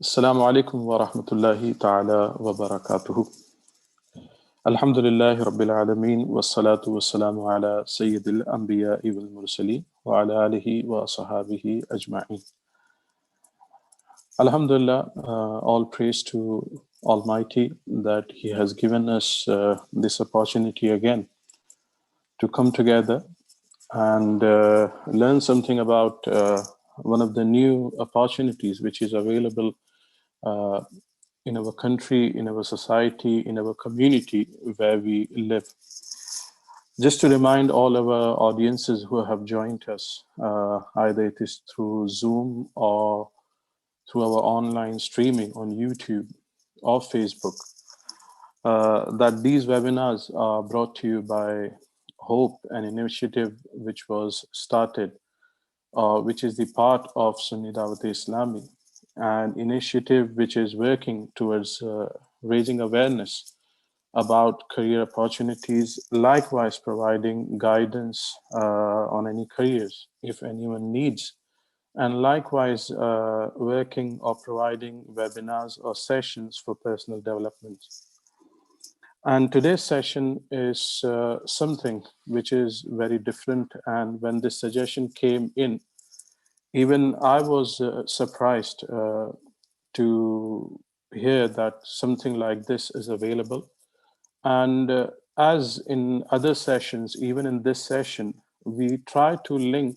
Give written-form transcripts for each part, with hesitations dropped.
Assalamu alaikum wa rahmatullahi ta'ala wa barakatuhu. Alhamdulillahi Rabbil Alameen wa salatu wa salamu ala Sayyidil Anbiya'i wal Mursaleen wa ala alihi wa sahabihi ajma'in. Alhamdulillah, all praise to Almighty that He has given us this opportunity again to come together and learn something about one of the new opportunities which is available uh, in our country, in our society, in our community where we live. Just to remind all our audiences who have joined us, either it is through Zoom or through our online streaming on YouTube or Facebook, that these webinars are brought to you by Hope, an initiative which was started, which is the part of Sunni Dawat Islami, an initiative which is working towards raising awareness about career opportunities, likewise providing guidance on any careers if anyone needs, and likewise working or providing webinars or sessions for personal development. And today's session is something which is very different, and when this suggestion came in, even I was surprised to hear that something like this is available. And as in other sessions, even in this session, we try to link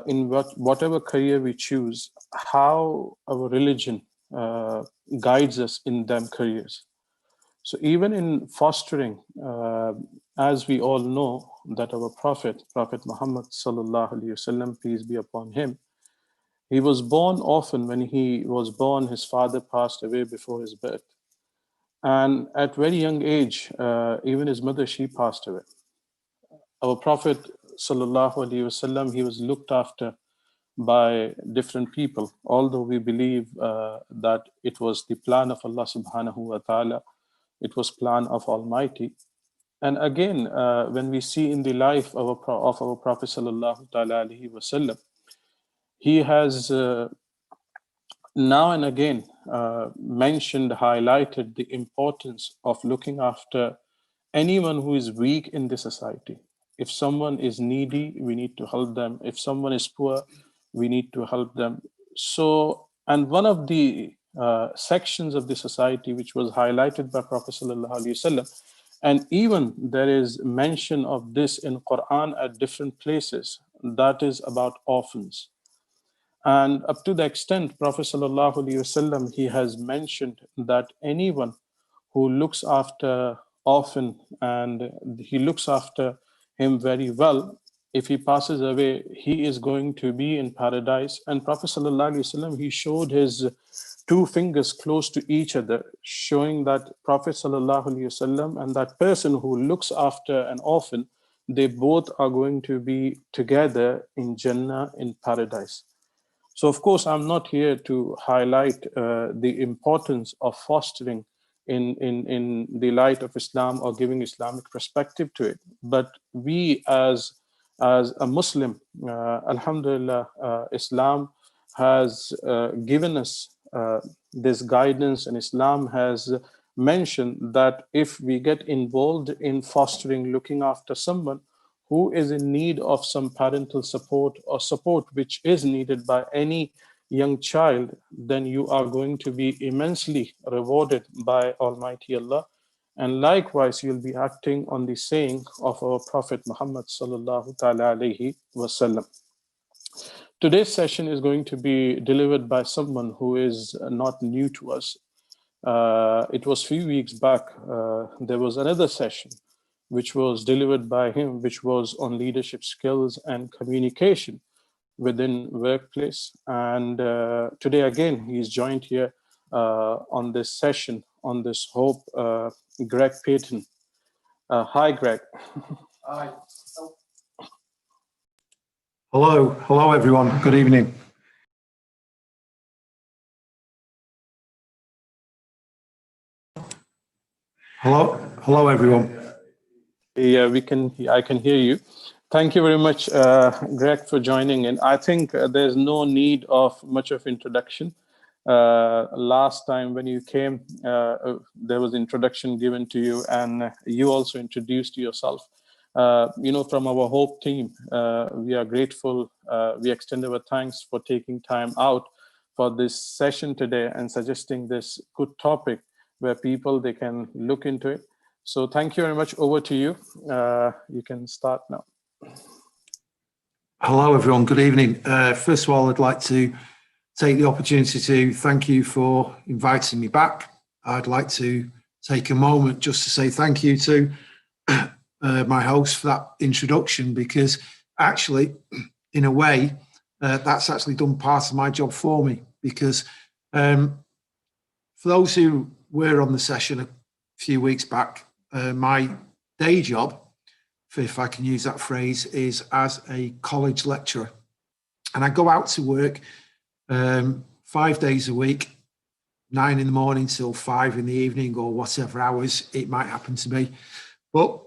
in whatever career we choose, how our religion guides us in them careers. So even in fostering, as we all know that our Prophet Muhammad sallallahu alaihi wasallam, peace be upon him, he was born orphan. When he was born, his father passed away before his birth. And at very young age, even his mother, she passed away. Our Prophet sallallahu alaihi wasallam, he was looked after by different people, although we believe that it was the plan of Allah subhanahu wa ta'ala, it was plan of Almighty. And again, when we see in the life of our Prophet sallallahu ta'ala alaihi wasallam, he has now and again mentioned, highlighted the importance of looking after anyone who is weak in the society. If someone is needy, we need to help them. If someone is poor, we need to help them. So, and one of the sections of the society which was highlighted by Prophet Sallallahu Alaihi Wasallam, and even there is mention of this in Quran at different places, that is about orphans. And up to the extent, Prophet Sallallahu Alaihi Wasallam, he has mentioned that anyone who looks after orphan and he looks after him very well, if he passes away, he is going to be in paradise. And Prophet Sallallahu Alaihi Wasallam, he showed his two fingers close to each other, showing that Prophet Sallallahu Alaihi Wasallam and that person who looks after an orphan, they both are going to be together in Jannah, in paradise. So, of course, I'm not here to highlight the importance of fostering in the light of Islam or giving Islamic perspective to it. But we as a Muslim, Alhamdulillah, Islam has given us this guidance, and Islam has mentioned that if we get involved in fostering, looking after someone who is in need of some parental support or support which is needed by any young child, then you are going to be immensely rewarded by Almighty Allah. And likewise, you'll be acting on the saying of our Prophet Muhammad sallallahu ta'ala alayhi wasallam. Today's session is going to be delivered by someone who is not new to us. It was a few weeks back, there was another session which was delivered by him, which was on leadership skills and communication within workplace. And today again, he's joined here on this session, on this Hope, Greg Paton. Hi, Greg. Hi. Hello everyone. Good evening. Hello everyone. Yeah, I can hear you. Thank you very much, Greg, for joining in. I think there's no need of much of introduction. Last time when you came, there was introduction given to you, and you also introduced yourself. From our Hope team, we are grateful. We extend our thanks for taking time out for this session today and suggesting this good topic where they can look into it. So thank you very much. Over to you. You can start now. Hello, everyone. Good evening. First of all, I'd like to take the opportunity to thank you for inviting me back. I'd like to take a moment just to say thank you to my host for that introduction, because actually, in a way, that's actually done part of my job for me, because for those who were on the session a few weeks back, my day job, if I can use that phrase, is as a college lecturer. And I go out to work 5 days a week, 9 in the morning till 5 in the evening, or whatever hours it might happen to be. But,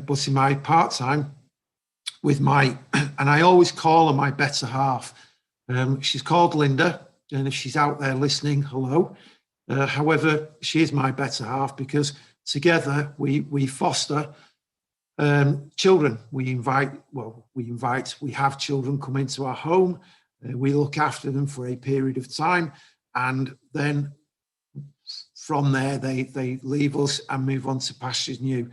but in my part-time with and I always call her my better half. She's called Linda, and if she's out there listening, hello. However, she is my better half because together we foster children. We have children come into our home. We look after them for a period of time, and then from there they leave us and move on to pastures new.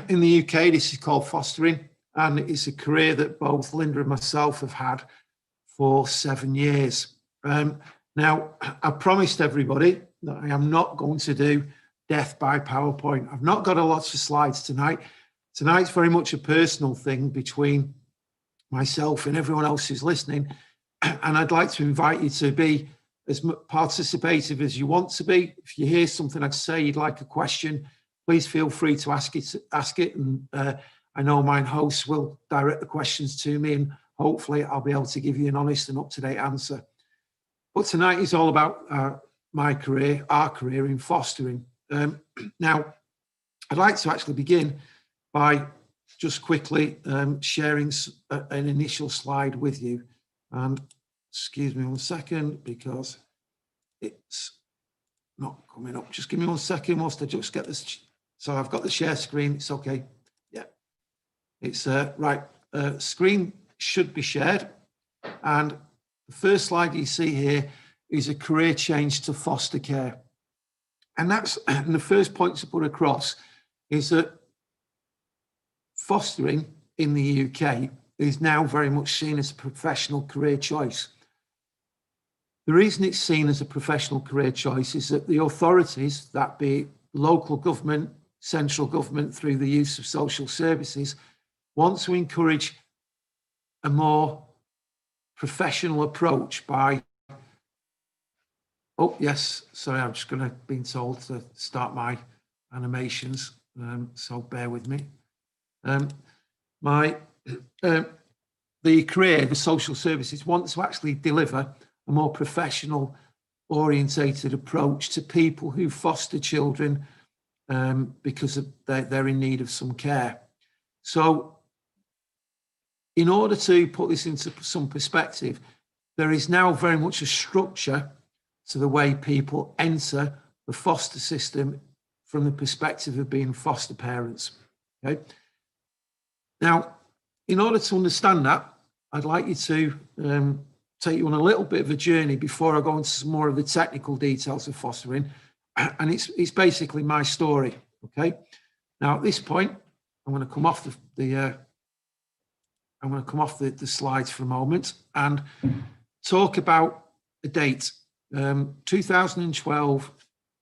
In the UK, this is called fostering, and it's a career that both Linda and myself have had for 7 years. Now, I promised everybody that I am not going to do death by PowerPoint. I've not got a lot of slides tonight. Tonight's very much a personal thing between myself and everyone else who's listening. And I'd like to invite you to be as participative as you want to be. If you hear something I'd say, you'd like a question, please feel free to ask it. And I know my hosts will direct the questions to me, and hopefully I'll be able to give you an honest and up-to-date answer. But tonight is all about our career in fostering. Now, I'd like to actually begin by just quickly sharing an initial slide with you. And excuse me 1 second, because it's not coming up. Just give me 1 second whilst I just get this. So I've got the share screen. It's okay. Yeah, it's right. Screen should be shared. And the first slide you see here is a career change to foster care. And the first point to put across is that fostering in the UK is now very much seen as a professional career choice. The reason it's seen as a professional career choice is that the authorities, that be local government, central government through the use of social services, want to encourage a more professional approach by, oh yes, sorry, I'm just being told to start my animations, so bear with me. The social services want to actually deliver a more professional orientated approach to people who foster children because they're in need of some care. So in order to put this into some perspective, there is now very much a structure to the way people enter the foster system from the perspective of being foster parents. Okay. Now, in order to understand that, I'd like you to take you on a little bit of a journey before I go into some more of the technical details of fostering, and it's basically my story. Okay. Now, at this point, I'm going to come off the slides for a moment and talk about a date, 2012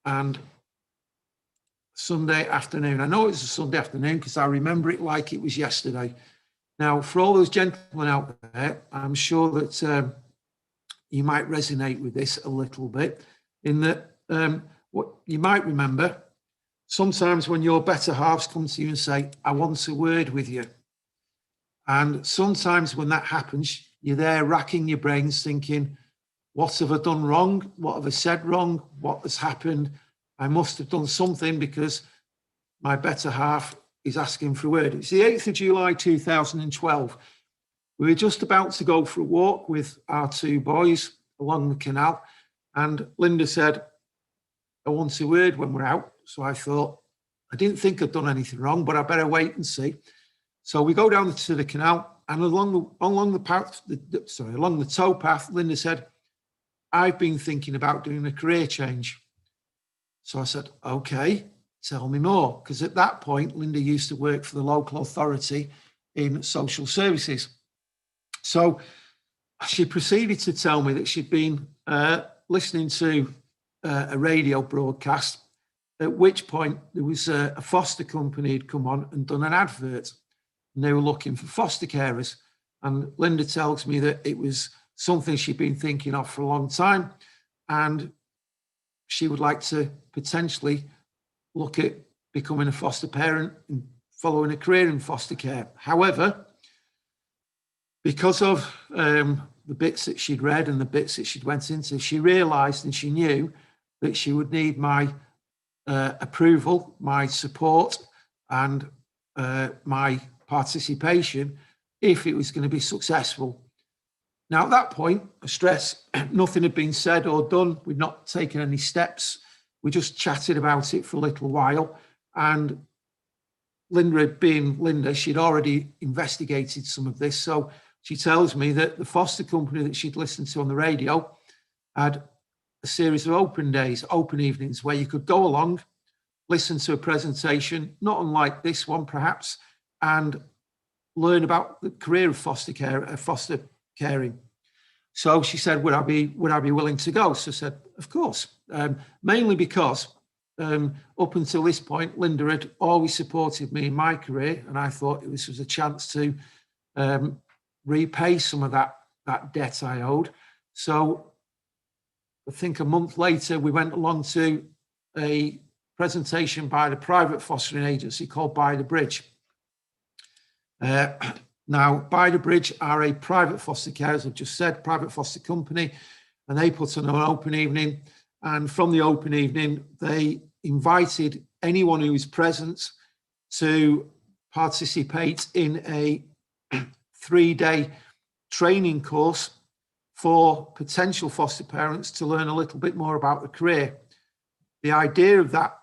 and Sunday afternoon. I know it's a Sunday afternoon because I remember it like it was yesterday. Now, for all those gentlemen out there, I'm sure that you might resonate with this a little bit, in that what you might remember, sometimes when your better halves come to you and say, I want a word with you. And sometimes when that happens, you're there racking your brains thinking, what have I done wrong? What have I said wrong? What has happened? I must have done something because my better half is asking for a word. It's the 8th of July, 2012. We were just about to go for a walk with our two boys along the canal. And Linda said, I want a word when we're out. So I thought, I didn't think I'd done anything wrong, but I better wait and see. So we go down to the canal, and along the towpath, Linda said, I've been thinking about doing a career change. So I said, okay, tell me more. Because at that point, Linda used to work for the local authority in social services. So she proceeded to tell me that she'd been listening to a radio broadcast, at which point there was a foster company had come on and done an advert, and they were looking for foster carers. And Linda tells me that it was something she'd been thinking of for a long time, and she would like to potentially look at becoming a foster parent and following a career in foster care. However, because of the bits that she'd read and the bits that she'd went into, she realised and she knew that she would need my approval, my support, and my participation if it was going to be successful. Now, at that point, I stress, nothing had been said or done. We'd not taken any steps. We just chatted about it for a little while. And Linda, being Linda, she'd already investigated some of this. So she tells me that the foster company that she'd listened to on the radio had a series of open days, open evenings, where you could go along, listen to a presentation, not unlike this one perhaps, and learn about the career of foster care, foster caring. So she said, would I be willing to go? So I said, of course, mainly because up until this point, Linda had always supported me in my career, and I thought this was a chance to repay some of that debt I owed. So I think a month later, we went along to a presentation by the private fostering agency called By the Bridge. Now, By the Bridge are a private foster care, as I've just said, private foster company, and they put on an open evening. And from the open evening, they invited anyone who was present to participate in a 3-day training course for potential foster parents to learn a little bit more about the career. The idea of that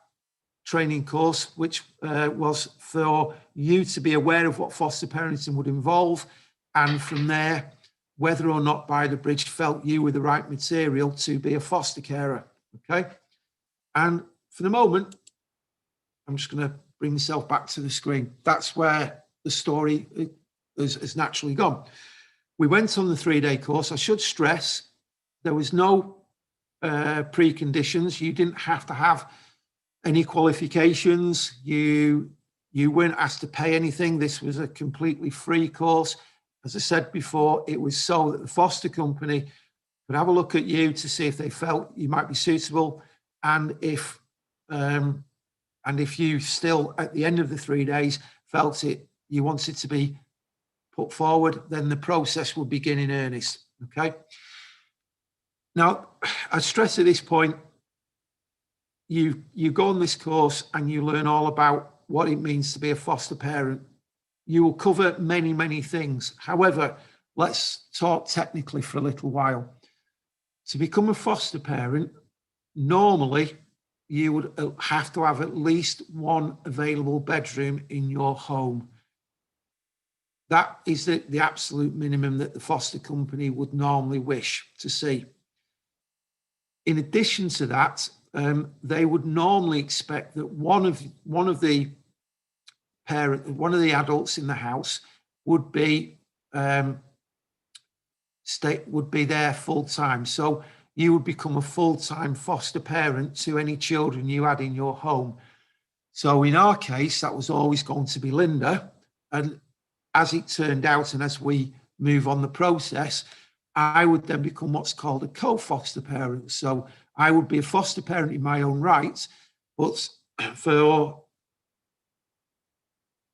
training course, which was for you to be aware of what foster parenting would involve, and from there, whether or not By the Bridge felt you were the right material to be a foster carer, okay? And for the moment, I'm just going to bring myself back to the screen. That's where the story has naturally gone. We went on the 3-day course. I should stress there was no preconditions. You didn't have to have any qualifications. You weren't asked to pay anything. This was a completely free course. As I said before, it was so that the foster company could have a look at you to see if they felt you might be suitable, and if you still at the end of the 3 days felt you wanted to be put forward, then the process would begin in earnest. Okay. Now, I stress at this point, you go on this course and you learn all about what it means to be a foster parent. You will cover many, many things. However, let's talk technically for a little while. To become a foster parent, normally you would have to have at least one available bedroom in your home. That is the absolute minimum that the foster company would normally wish to see. In addition to that, they would normally expect that one of the adults in the house would be there full time. So you would become a full-time foster parent to any children you had in your home. So in our case, that was always going to be Linda. And as it turned out, and as we move on the process, I would then become what's called a co-foster parent. So I would be a foster parent in my own right, but for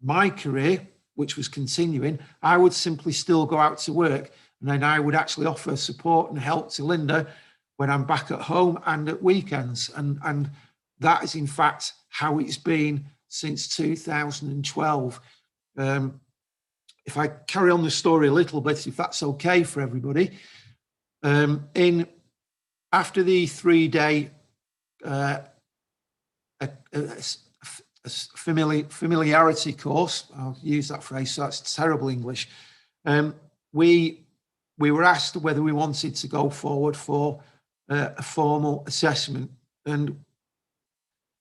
my career, which was continuing, I would simply still go out to work, and then I would actually offer support and help to Linda when I'm back at home and at weekends. And that is in fact how it's been since 2012. If I carry on the story a little bit, if that's okay for everybody, in After the 3-day familiarity course, I'll use that phrase, so that's terrible English, we were asked whether we wanted to go forward for a formal assessment. And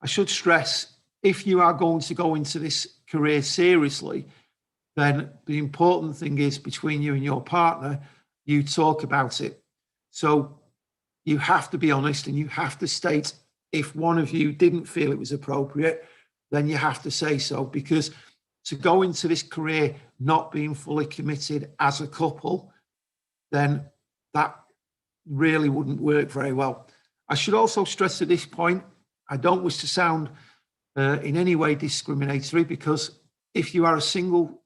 I should stress, if you are going to go into this career seriously, then the important thing is between you and your partner, you talk about it. So you have to be honest, and you have to state if one of you didn't feel it was appropriate, then you have to say so, because to go into this career not being fully committed as a couple, then that really wouldn't work very well. I should also stress at this point, I don't wish to sound in any way discriminatory, because if you are a single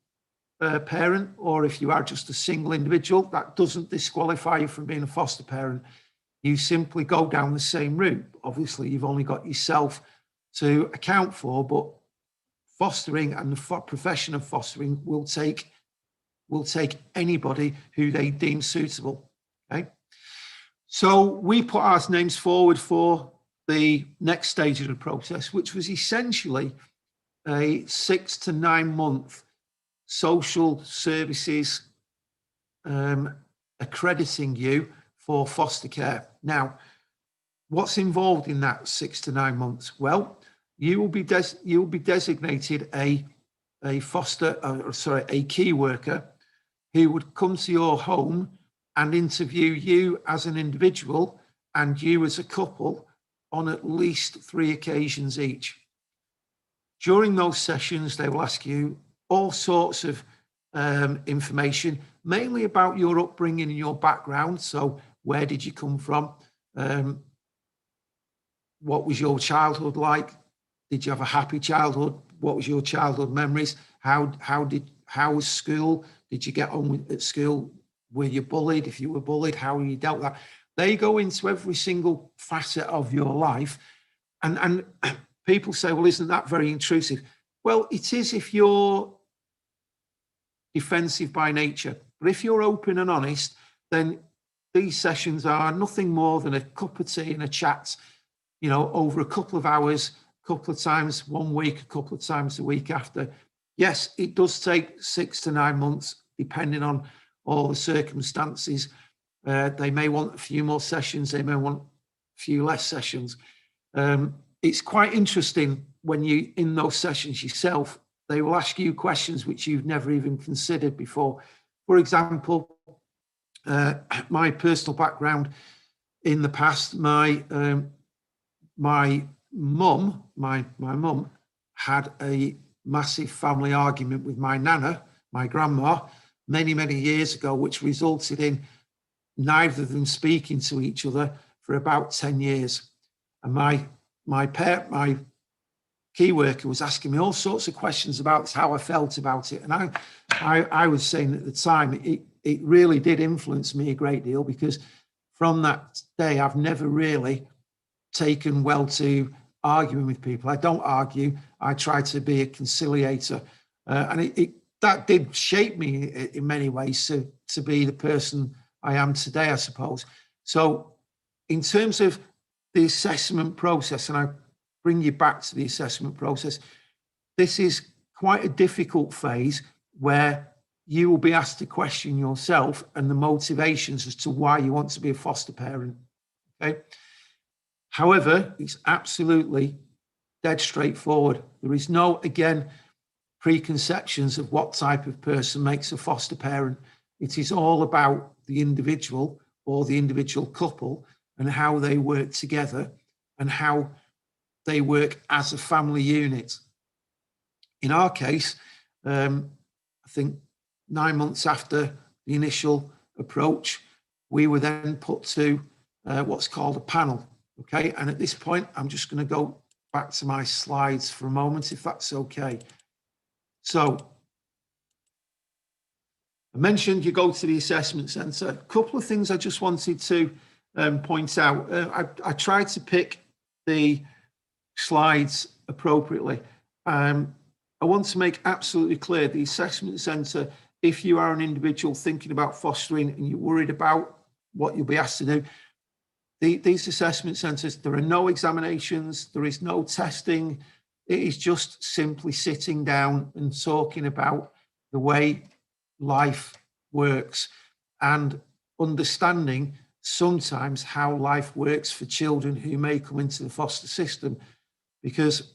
parent, or if you are just a single individual, that doesn't disqualify you from being a foster parent. You simply go down the same route. Obviously, you've only got yourself to account for, but fostering and the profession of fostering will take anybody who they deem suitable. Okay, so we put our names forward for the next stage of the process, which was essentially a 6 to 9 month social services accrediting you for foster care. Now, what's involved in that 6 to 9 months? Well, you will be designated a key worker who would come to your home and interview you as an individual and you as a couple on at least 3 occasions each. During those sessions, they will ask you all sorts of information, mainly about your upbringing and your background. So where did you come from? What was your childhood like? Did you have a happy childhood? What was your childhood memories? How was school? Did you get on at school? Were you bullied? If you were bullied, how you dealt with that? They go into every single facet of your life. And people say, well, isn't that very intrusive? Well, it is if you're defensive by nature. But if you're open and honest, then these sessions are nothing more than a cup of tea and a chat, you know, over a couple of hours, a couple of times 1 week, a couple of times the week after. Yes, it does take 6 to 9 months, depending on all the circumstances. They may want a few more sessions. They may want a few less sessions. It's quite interesting when you in those sessions yourself, they will ask you questions which you've never even considered before. For example, my personal background in the past, my mum had a massive family argument with my nana, my grandma, many years ago, which resulted in neither of them speaking to each other for about 10 years. And my key worker was asking me all sorts of questions about this, how I felt about it. And I was saying at the time, it really did influence me a great deal, because from that day, I've never really taken well to arguing with people. I don't argue. I try to be a conciliator. And that did shape me in many ways to be the person I am today, I suppose. So in terms of the assessment process, and I bring you back to the assessment process, this is quite a difficult phase where you will be asked to question yourself and the motivations as to why you want to be a foster parent. Okay. However, it's absolutely dead straightforward. There is no, again, preconceptions of what type of person makes a foster parent. It is all about the individual or the individual couple and how they work together and how they work as a family unit. In our case, I think 9 months after the initial approach, we were then put to what's called a panel. Okay, and at this point, I'm just going to go back to my slides for a moment, if that's okay. So I mentioned you go to the assessment centre. A couple of things I just wanted to point out. I tried to pick the slides appropriately. I want to make absolutely clear the assessment centre, if you are an individual thinking about fostering and you're worried about what you'll be asked to do, these assessment centres, there are no examinations, there is no testing. It is just simply sitting down and talking about the way life works and understanding sometimes how life works for children who may come into the foster system. Because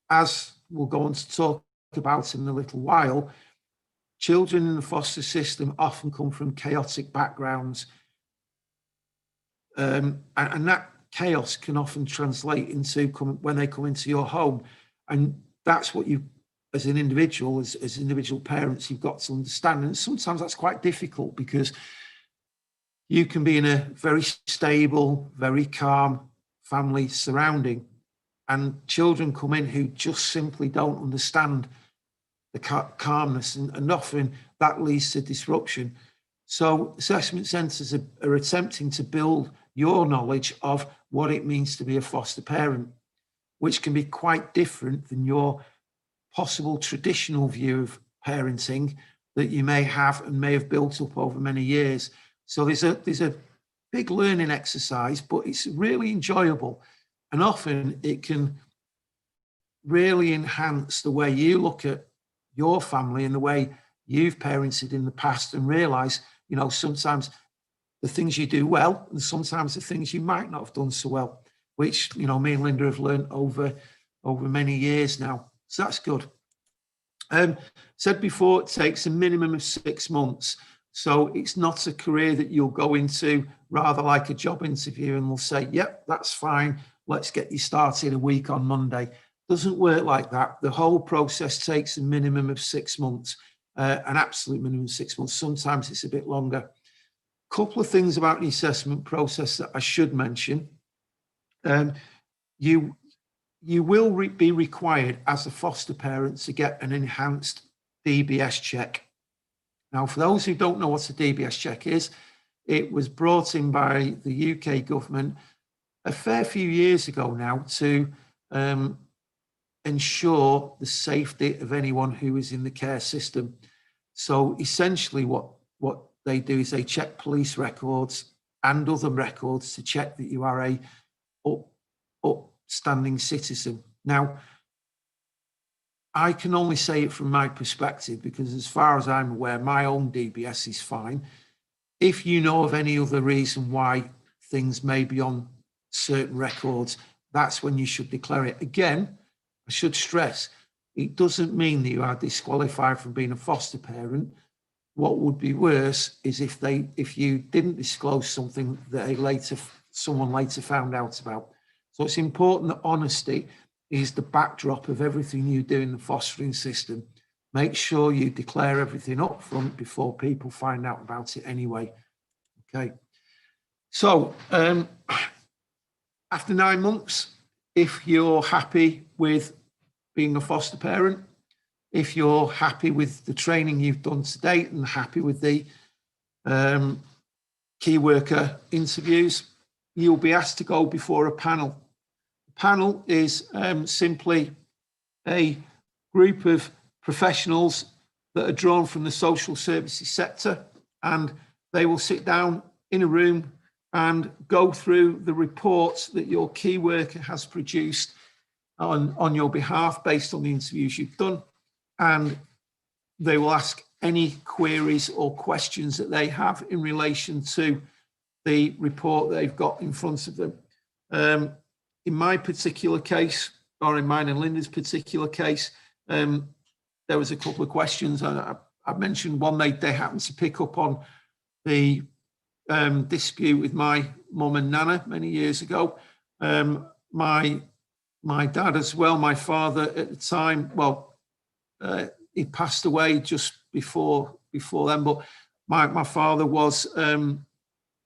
as we'll go on to talk about in a little while, children in the foster system often come from chaotic backgrounds. And that chaos can often translate into when they come into your home. And that's what you, as an individual, as individual parents, you've got to understand. And sometimes that's quite difficult because you can be in a very stable, very calm family surrounding, and children come in who just simply don't understand the calmness, and often that leads to disruption. So assessment centres are attempting to build your knowledge of what it means to be a foster parent, which can be quite different than your possible traditional view of parenting that you may have and may have built up over many years. So there's a big learning exercise, but it's really enjoyable. And often it can really enhance the way you look at your family and the way you've parented in the past, and realise, you know, sometimes the things you do well and sometimes the things you might not have done so well, which, you know, me and Linda have learned over many years now. So that's good. Said before, it takes a minimum of 6 months. So it's not a career that you'll go into rather like a job interview and they'll say, yep, that's fine, let's get you started a week on Monday. Doesn't work like that. The whole process takes a minimum of 6 months, an absolute minimum of 6 months. Sometimes it's a bit longer. Couple of things about the assessment process that I should mention. You will be required as a foster parent to get an enhanced DBS check. Now, for those who don't know what a DBS check is, it was brought in by the UK government a fair few years ago now to ensure the safety of anyone who is in the care system. So essentially what they do is they check police records and other records to check that you are a upstanding citizen. Now, I can only say it from my perspective, because as far as I'm aware, my own DBS is fine. If you know of any other reason why things may be on certain records, that's when you should declare it. Again, I should stress, it doesn't mean that you are disqualified from being a foster parent. What would be worse is if you didn't disclose something that someone later found out about. So it's important that honesty is the backdrop of everything you do in the fostering system. Make sure you declare everything up front before people find out about it anyway. Okay. So after 9 months, if you're happy with being a foster parent, if you're happy with the training you've done to date and happy with the key worker interviews, you'll be asked to go before a panel. The panel is simply a group of professionals that are drawn from the social services sector, and they will sit down in a room and go through the reports that your key worker has produced on your behalf based on the interviews you've done. And they will ask any queries or questions that they have in relation to the report they've got in front of them. In my particular case, or in mine and Linda's particular case, there was a couple of questions. I mentioned one they happened to pick up on the dispute with my mum and nana many years ago. My dad as well, my father at the time, well, he passed away just before then, but my father was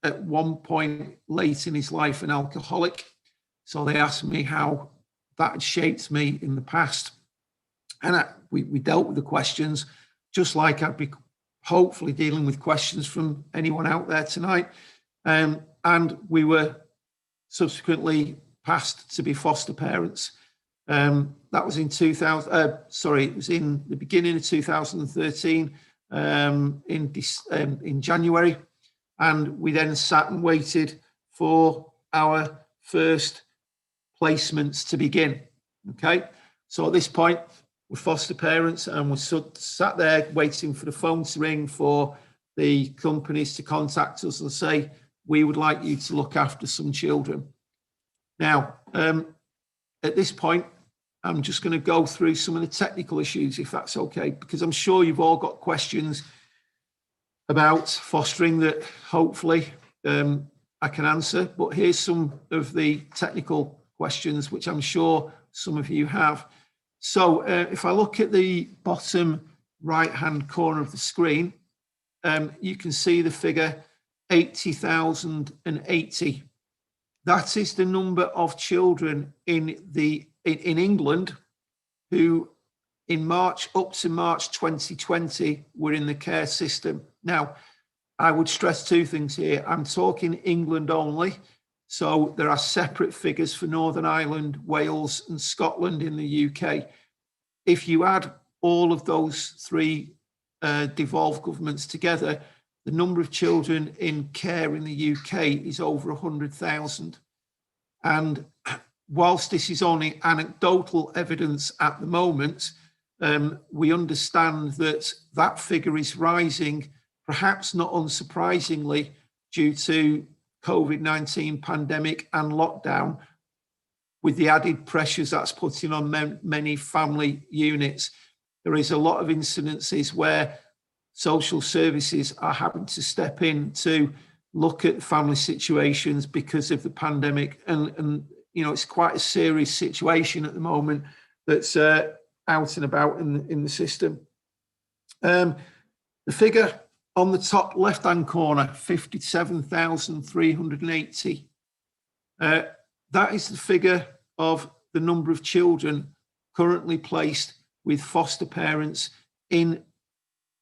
at one point late in his life an alcoholic. So they asked me how that had shaped me in the past. And we dealt with the questions, just like I'd be hopefully dealing with questions from anyone out there tonight. And we were subsequently passed to be foster parents. That was in it was in the beginning of 2013, in January. And we then sat and waited for our first placements to begin. Okay, so at this point, we're foster parents and we're sat there waiting for the phone to ring for the companies to contact us and say, we would like you to look after some children. Now, at this point, I'm just going to go through some of the technical issues, if that's okay, because I'm sure you've all got questions about fostering that hopefully I can answer. But here's some of the technical questions, which I'm sure some of you have. So if I look at the bottom right-hand corner of the screen, you can see the figure 80,080. That is the number of children in England who in March up to March 2020 were in the care system. Now, I would stress two things here. I'm talking England only. So there are separate figures for Northern Ireland, Wales and Scotland in the UK. If you add all of those three devolved governments together, the number of children in care in the UK is over 100,000. And whilst this is only anecdotal evidence at the moment, we understand that that figure is rising, perhaps not unsurprisingly, due to COVID-19 pandemic and lockdown, with the added pressures that's putting on many family units. There is a lot of incidences where social services are having to step in to look at family situations because of the pandemic. And you know, it's quite a serious situation at the moment that's out and about in the system. The figure on the top left-hand corner, 57,380. That is the figure of the number of children currently placed with foster parents in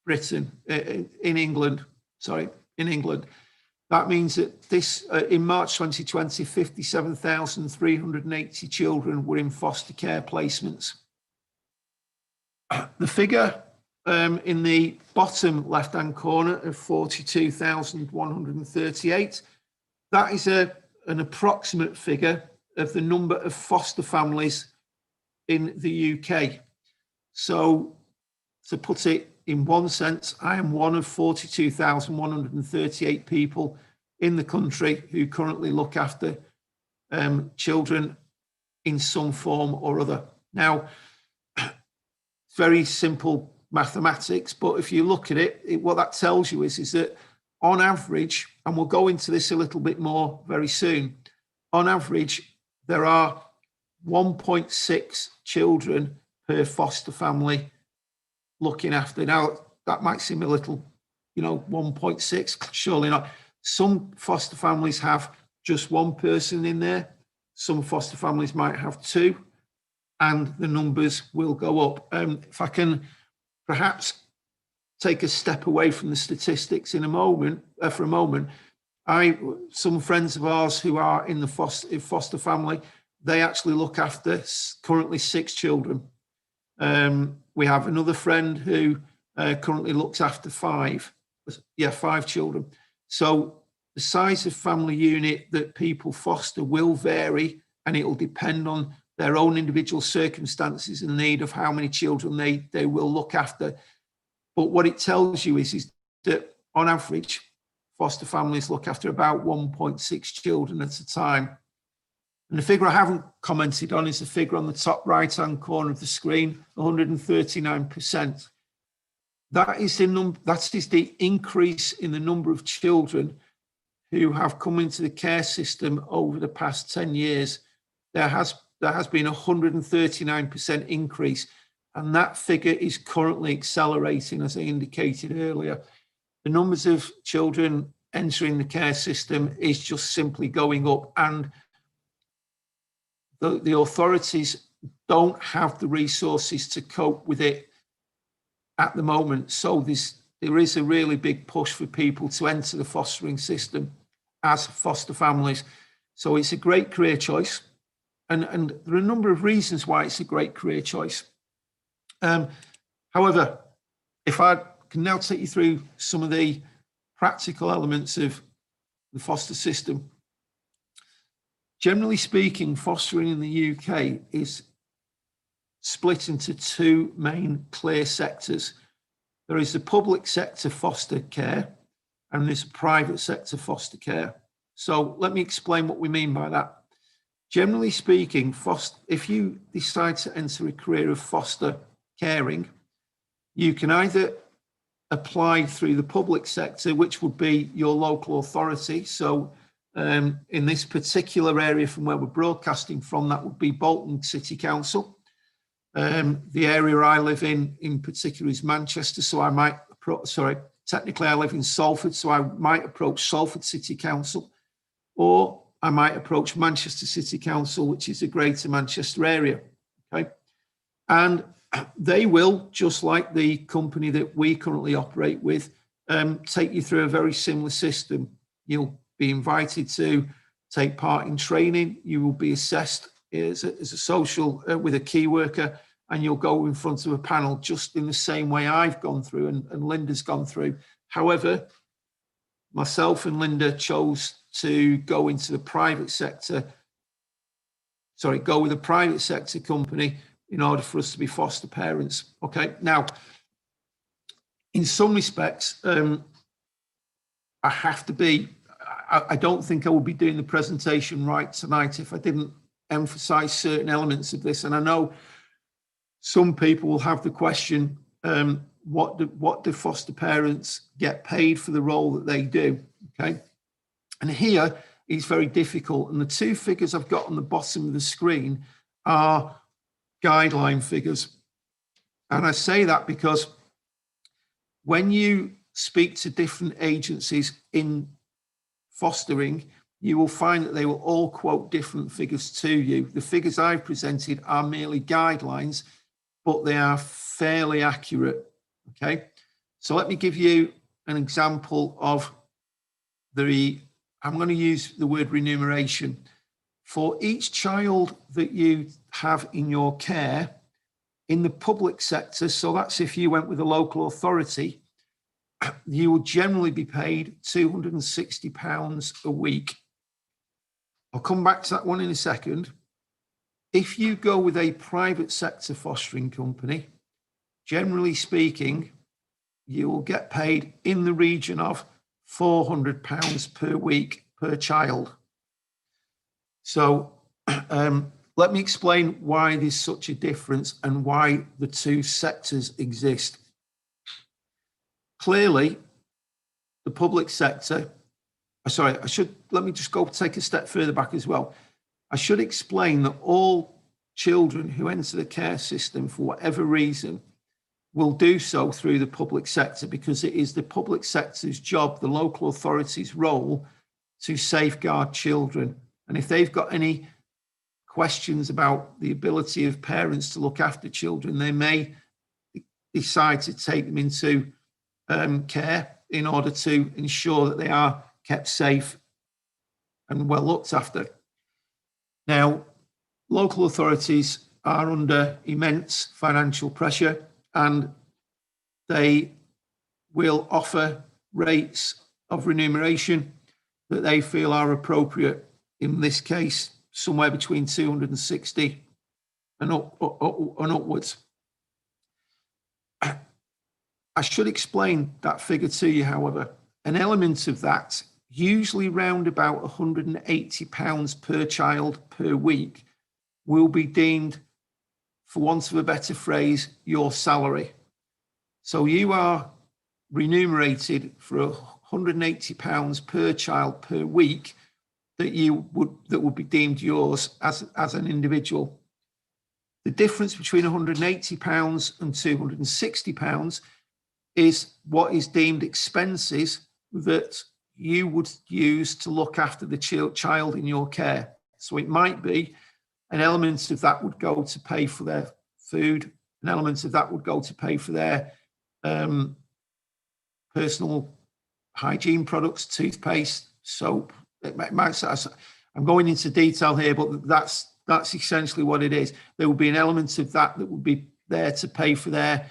Britain, in England. That means that this, in March 2020, 57,380 children were in foster care placements. The figure in the bottom left-hand corner of 42,138, that is an approximate figure of the number of foster families in the UK. So to put it in one sense, I am one of 42,138 people in the country who currently look after children in some form or other. Now, very simple mathematics, but if you look at it, what that tells you is that on average, and we'll go into this a little bit more very soon, on average, there are 1.6 children per foster family looking after. Now, that might seem a little, 1.6, surely not. Some foster families have just one person in there. Some foster families might have two, and the numbers will go up. If I can perhaps take a step away from the statistics for a moment, some friends of ours who are in the foster family, they actually look after currently 6 children. We have another friend who currently looks after 5 children. So the size of family unit that people foster will vary, and it will depend on their own individual circumstances and need of how many children they will look after. But what it tells you is that on average, foster families look after about 1.6 children at a time. And the figure I haven't commented on is the figure on the top right-hand corner of the screen, 139%. That is the increase in the number of children who have come into the care system over the past 10 years. There has been a 139% increase, and that figure is currently accelerating, as I indicated earlier. The numbers of children entering the care system is just simply going up, and the authorities don't have the resources to cope with it at the moment. So there is a really big push for people to enter the fostering system as foster families. So it's a great career choice. And there are a number of reasons why it's a great career choice. However, if I can now take you through some of the practical elements of the foster system. Generally speaking, fostering in the UK is split into two main clear sectors. There is the public sector foster care and there's private sector foster care. So let me explain what we mean by that. Generally speaking, if you decide to enter a career of foster caring, you can either apply through the public sector, which would be your local authority. So in this particular area from where we're broadcasting from, that would be Bolton City Council. The area I live in particular is Manchester, so I might technically I live in Salford, so I might approach Salford City Council, or I might approach Manchester City Council, which is the Greater Manchester area, okay? And they will, just like the company that we currently operate with, take you through a very similar system. You'll be invited to take part in training. You will be assessed as a social with a key worker, and you'll go in front of a panel just in the same way I've gone through and Linda's gone through. However, myself and Linda chose to go into the private sector, go with a private sector company in order for us to be foster parents. Okay, now, in some respects, I have to be, I don't think I would be doing the presentation right tonight if I didn't emphasize certain elements of this. And I know some people will have the question, what do foster parents get paid for the role that they do? Okay, and here it's very difficult. And the two figures I've got on the bottom of the screen are guideline figures. And I say that because when you speak to different agencies in fostering, you will find that they will all quote different figures to you. The figures I've presented are merely guidelines, but they are fairly accurate, okay? So let me give you an example of I'm going to use the word remuneration. For each child that you have in your care, in the public sector, so that's if you went with a local authority, you will generally be paid £260 a week. I'll come back to that one in a second. If you go with a private sector fostering company, generally speaking, you will get paid in the region of £400 per week per child. So let me explain why there's such a difference and why the two sectors exist. Clearly, the public sector, let me just go take a step further back as well. I should explain that all children who enter the care system for whatever reason will do so through the public sector, because it is the public sector's job, the local authority's role, to safeguard children. And if they've got any questions about the ability of parents to look after children, they may decide to take them into care in order to ensure that they are kept safe and well looked after. Now, local authorities are under immense financial pressure, and they will offer rates of remuneration that they feel are appropriate. In this case, somewhere between 260 and upwards. I should explain that figure to you, however. An element of that, usually round about £180 per child per week, will be deemed, for want of a better phrase, your salary. So you are remunerated for £180 per child per week that would be deemed yours as an individual. The difference between £180 and £260 is what is deemed expenses that you would use to look after the child in your care. So it might be an element of that would go to pay for their food, an element of that would go to pay for their personal hygiene products, toothpaste, soap. I'm going into detail here, but that's essentially what it is. There will be an element of that would be there to pay for their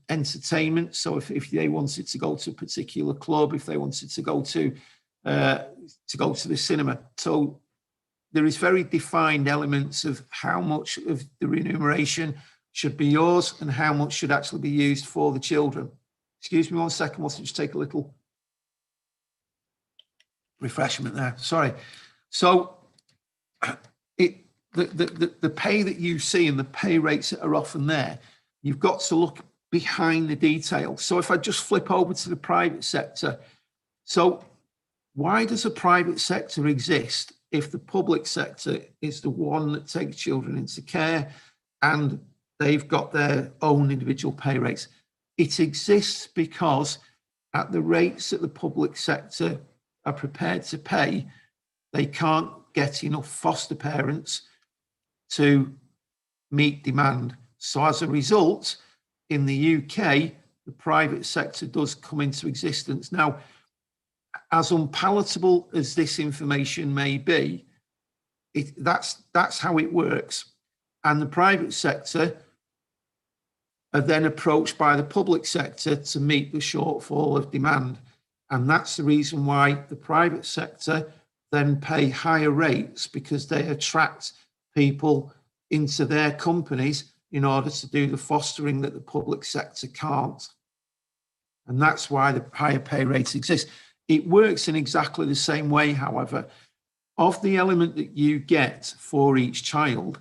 entertainment. So if they wanted to go to a particular club, if they wanted to go to the cinema. So there is very defined elements of how much of the remuneration should be yours and how much should actually be used for the children. Excuse me 1 second, we'll just take a little refreshment there. Sorry. So the pay that you see and the pay rates that are often there, you've got to look behind the detail. So if I just flip over to the private sector, so why does a private sector exist if the public sector is the one that takes children into care and they've got their own individual pay rates? It exists because at the rates that the public sector are prepared to pay, they can't get enough foster parents to meet demand. So as a result, in the UK, the private sector does come into existence. Now, as unpalatable as this information may be, that's how it works. And the private sector are then approached by the public sector to meet the shortfall of demand. And that's the reason why the private sector then pay higher rates, because they attract people into their companies in order to do the fostering that the public sector can't. And that's why the higher pay rates exist. It works in exactly the same way, however. Of the element that you get for each child,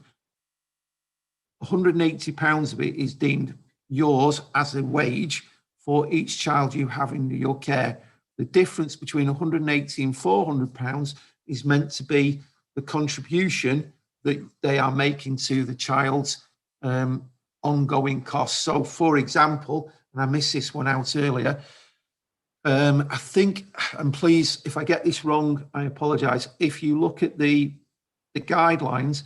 £180 of it is deemed yours as a wage for each child you have in your care. The difference between £180 and £400 is meant to be the contribution that they are making to the child's ongoing costs. So, for example, and I missed this one out earlier, I think, and please, if I get this wrong, I apologise. If you look at the guidelines,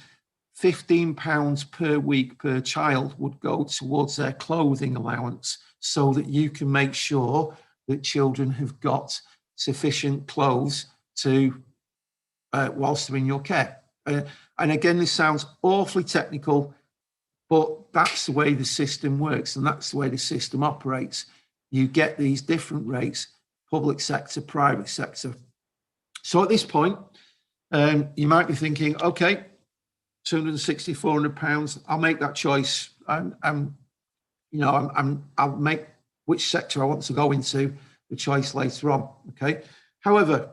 £15 per week per child would go towards their clothing allowance, so that you can make sure that children have got sufficient clothes to whilst they're in your care. And again, this sounds awfully technical, but that's the way the system works, and that's the way the system operates. You get these different rates, public sector, private sector. So at this point, you might be thinking, okay, £260, £400, I'll make that choice. I'll make which sector I want to go into the choice later on, okay? However,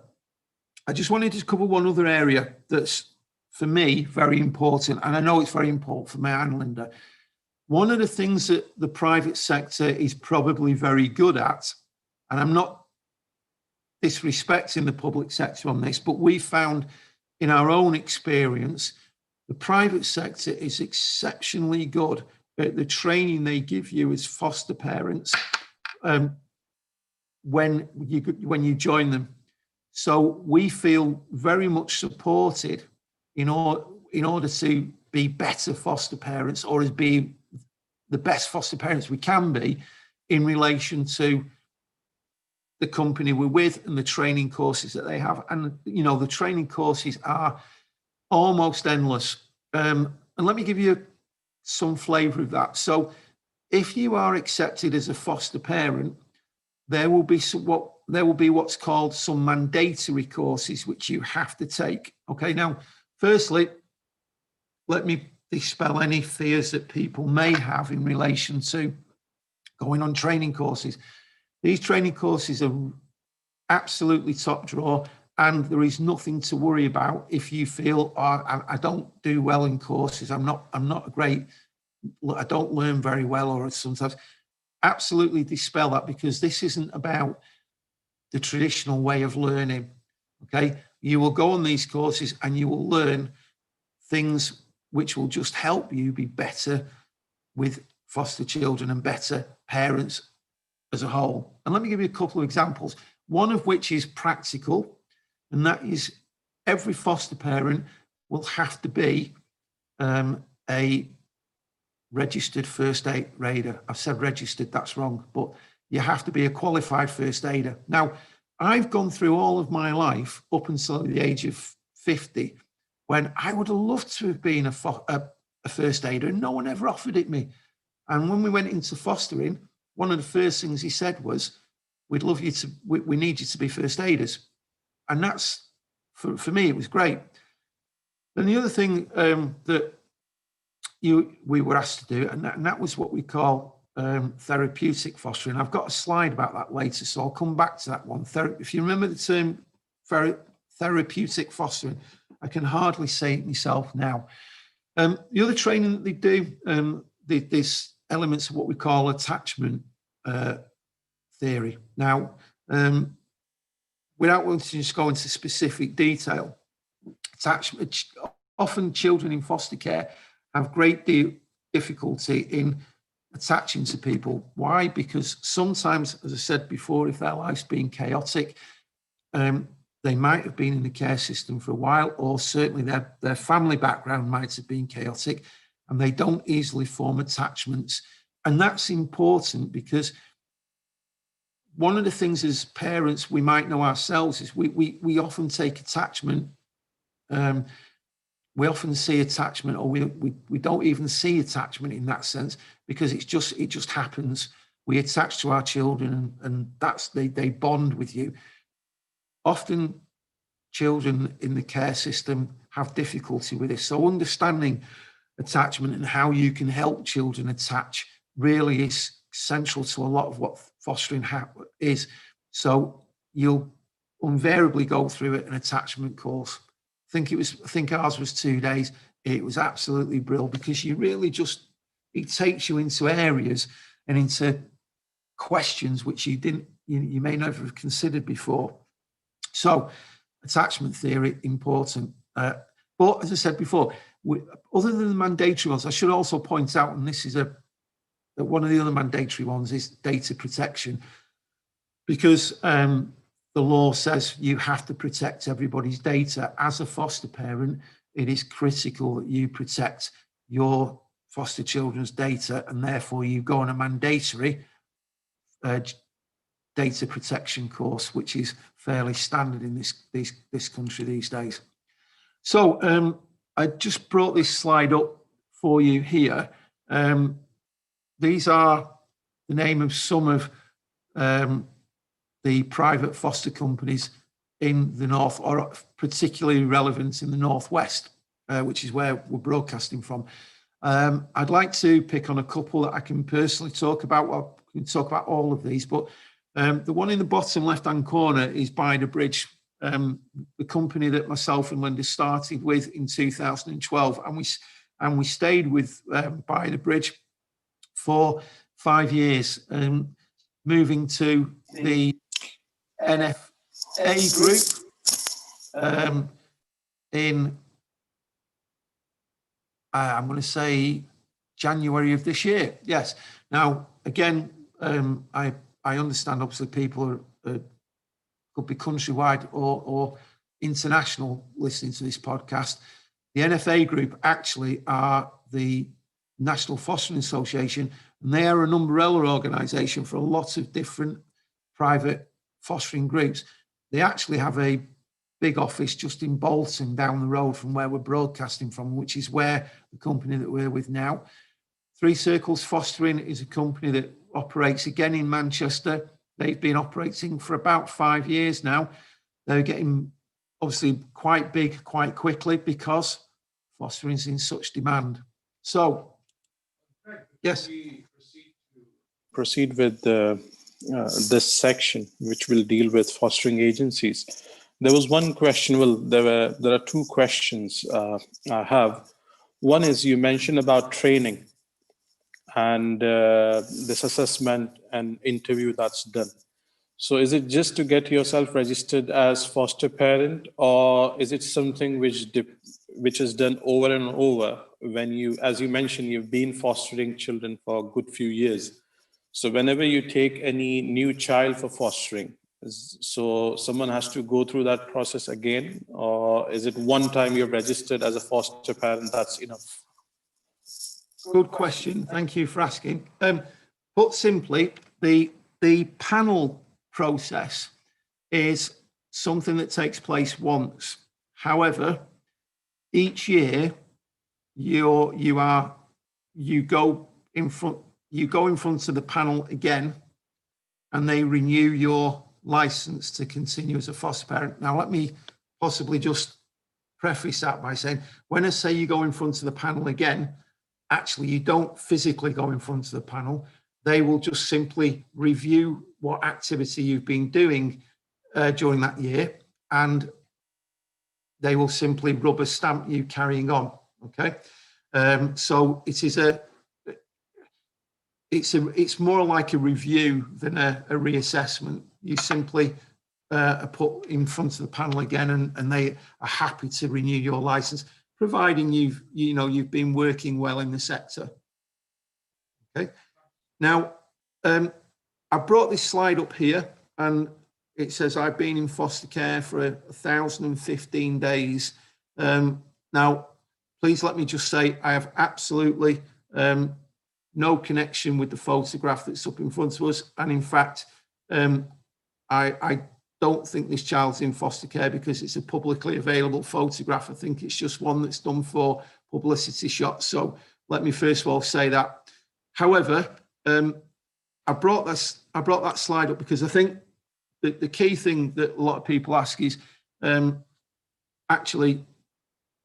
I just wanted to cover one other area that's, for me, very important, and I know it's very important for Matt and Linda. One of the things that the private sector is probably very good at, and I'm not disrespecting the public sector on this, but we found in our own experience, the private sector is exceptionally good at the training they give you as foster parents when you join them. So we feel very much supported in order to be better foster parents, or as being the best foster parents we can be in relation to the company we're with and the training courses that they have. And, the training courses are almost endless. And let me give you some flavour of that. So if you are accepted as a foster parent, there will be what's called some mandatory courses which you have to take. Okay, now, firstly, let me dispel any fears that people may have in relation to going on training courses. These training courses are absolutely top drawer, and there is nothing to worry about if you feel, I don't do well in courses, I don't learn very well, or sometimes. Absolutely dispel that, because this isn't about the traditional way of learning, okay? You will go on these courses and you will learn things which will just help you be better with foster children and better parents as a whole. And let me give you a couple of examples, one of which is practical, and that is every foster parent will have to be a registered first aid aider. I've said registered, that's wrong, but you have to be a qualified first aider. Now, I've gone through all of my life up until the age of 50, when I would have loved to have been a first aider, and no one ever offered it me. And when we went into fostering, one of the first things he said was, we need you to be first aiders. And that's, for me, it was great. And the other thing that we were asked to do, and that was what we call therapeutic fostering. I've got a slide about that later, so I'll come back to that one. If you remember the term therapeutic fostering, I can hardly say it myself now. The other training that they do, there's elements of what we call attachment theory. Now, without wanting to just go into specific detail, attachment, often children in foster care have great difficulty in attaching to people. Why? Because sometimes, as I said before, if their life's been chaotic, they might have been in the care system for a while, or certainly their family background might have been chaotic, and they don't easily form attachments. And that's important because one of the things as parents we might know ourselves is we often take attachment. We often see attachment, or we don't even see attachment in that sense, because it just happens. We attach to our children, and that's they bond with you. Often children in the care system have difficulty with this. So understanding attachment and how you can help children attach really is central to a lot of what fostering is. So you'll invariably go through an attachment course. I think ours was 2 days. It was absolutely brilliant, because you really it takes you into areas and into questions which you may never have considered before. So attachment theory, important. But as I said before, other than the mandatory ones, I should also point out, and this is that one of the other mandatory ones is data protection, because the law says you have to protect everybody's data. As a foster parent, it is critical that you protect your foster children's data, and therefore you go on a mandatory data protection course, which is fairly standard in this country these days. So I just brought this slide up for you here. These are the name of some of the private foster companies in the north, or particularly relevant in the northwest, which is where we're broadcasting from. I'd like to pick on a couple that I can personally talk about. Well, we can talk about all of these, but the one in the bottom left-hand corner is By the Bridge, the company that myself and Linda started with in 2012, and we stayed with By the Bridge for 5 years, moving to the NFA group in, I'm going to say, January of this year. Yes. Now, again, I understand obviously people could be countrywide or international listening to this podcast. The NFA group actually are the National Fostering Association, and they are an umbrella organisation for a lot of different private fostering groups. They actually have a big office just in Bolton down the road from where we're broadcasting from, which is where the company that we're with now. Three Circles Fostering is a company that operates again in Manchester. They've been operating for about 5 years now. They're getting obviously quite big quite quickly because fostering is in such demand. So, yes. Proceed with this section, which will deal with fostering agencies. There was one question. Well, there are two questions I have. One is, you mentioned about training and this assessment and interview that's done. So is it just to get yourself registered as foster parent, or is it something which is done over and over when you, as you mentioned, you've been fostering children for a good few years? So whenever you take any new child for fostering, so someone has to go through that process again, or is it one time you're registered as a foster parent, that's enough? Good question. Thank you for asking. Put simply, the panel process is something that takes place once. However, each year you go in front of the panel again, and they renew your license to continue as a foster parent. Now, let me possibly just preface that by saying, when I say you go in front of the panel again, actually you don't physically go in front of the panel. They will just simply review what activity you've been doing during that year, and they will simply rubber stamp you carrying on. Okay, so it's more like a review than a reassessment. You simply are put in front of the panel again, and they are happy to renew your license, providing you've been working well in the sector. Okay. Now, I brought this slide up here, and it says I've been in foster care for 1,015 days. Now, please let me just say I have absolutely no connection with the photograph that's up in front of us, and in fact, I don't think this child's in foster care because it's a publicly available photograph. I think it's just one that's done for publicity shots. So let me first of all say that. However, I brought that slide up because I think that the key thing that a lot of people ask is actually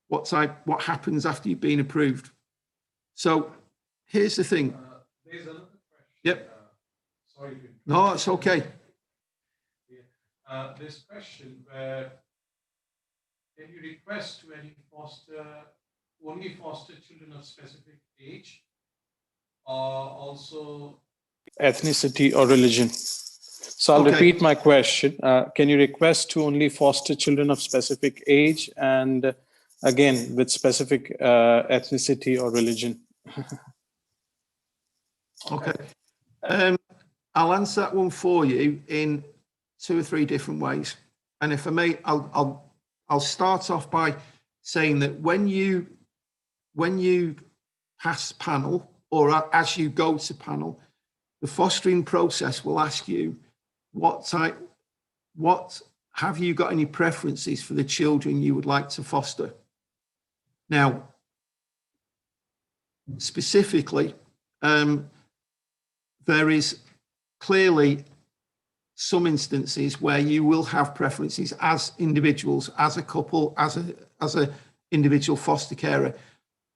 what happens after you've been approved. So here's the thing. There's another question. Yep. Sorry. No, it's okay. This question where can you request to any only foster children of specific age, or also ethnicity or religion? So I'll repeat my question. Can you request to only foster children of specific age, and again with specific ethnicity or religion? Okay. I'll answer that one for you in 2 or 3 different ways. And if I may, I'll start off by saying that when you pass panel, or as you go to panel, the fostering process will ask you what have you got any preferences for the children you would like to foster? Now, specifically, there is clearly some instances where you will have preferences as individuals, as a couple, as a individual foster carer.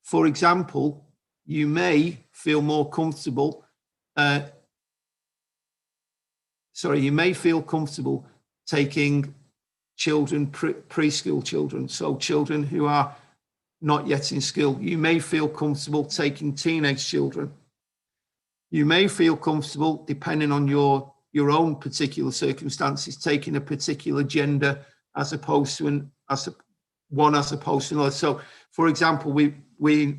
For example, you may feel more comfortable. You may feel comfortable taking children, preschool children, so children who are not yet in school. You may feel comfortable taking teenage children. You may feel comfortable, depending on your own particular circumstances, taking a particular gender as opposed to another. So, for example, we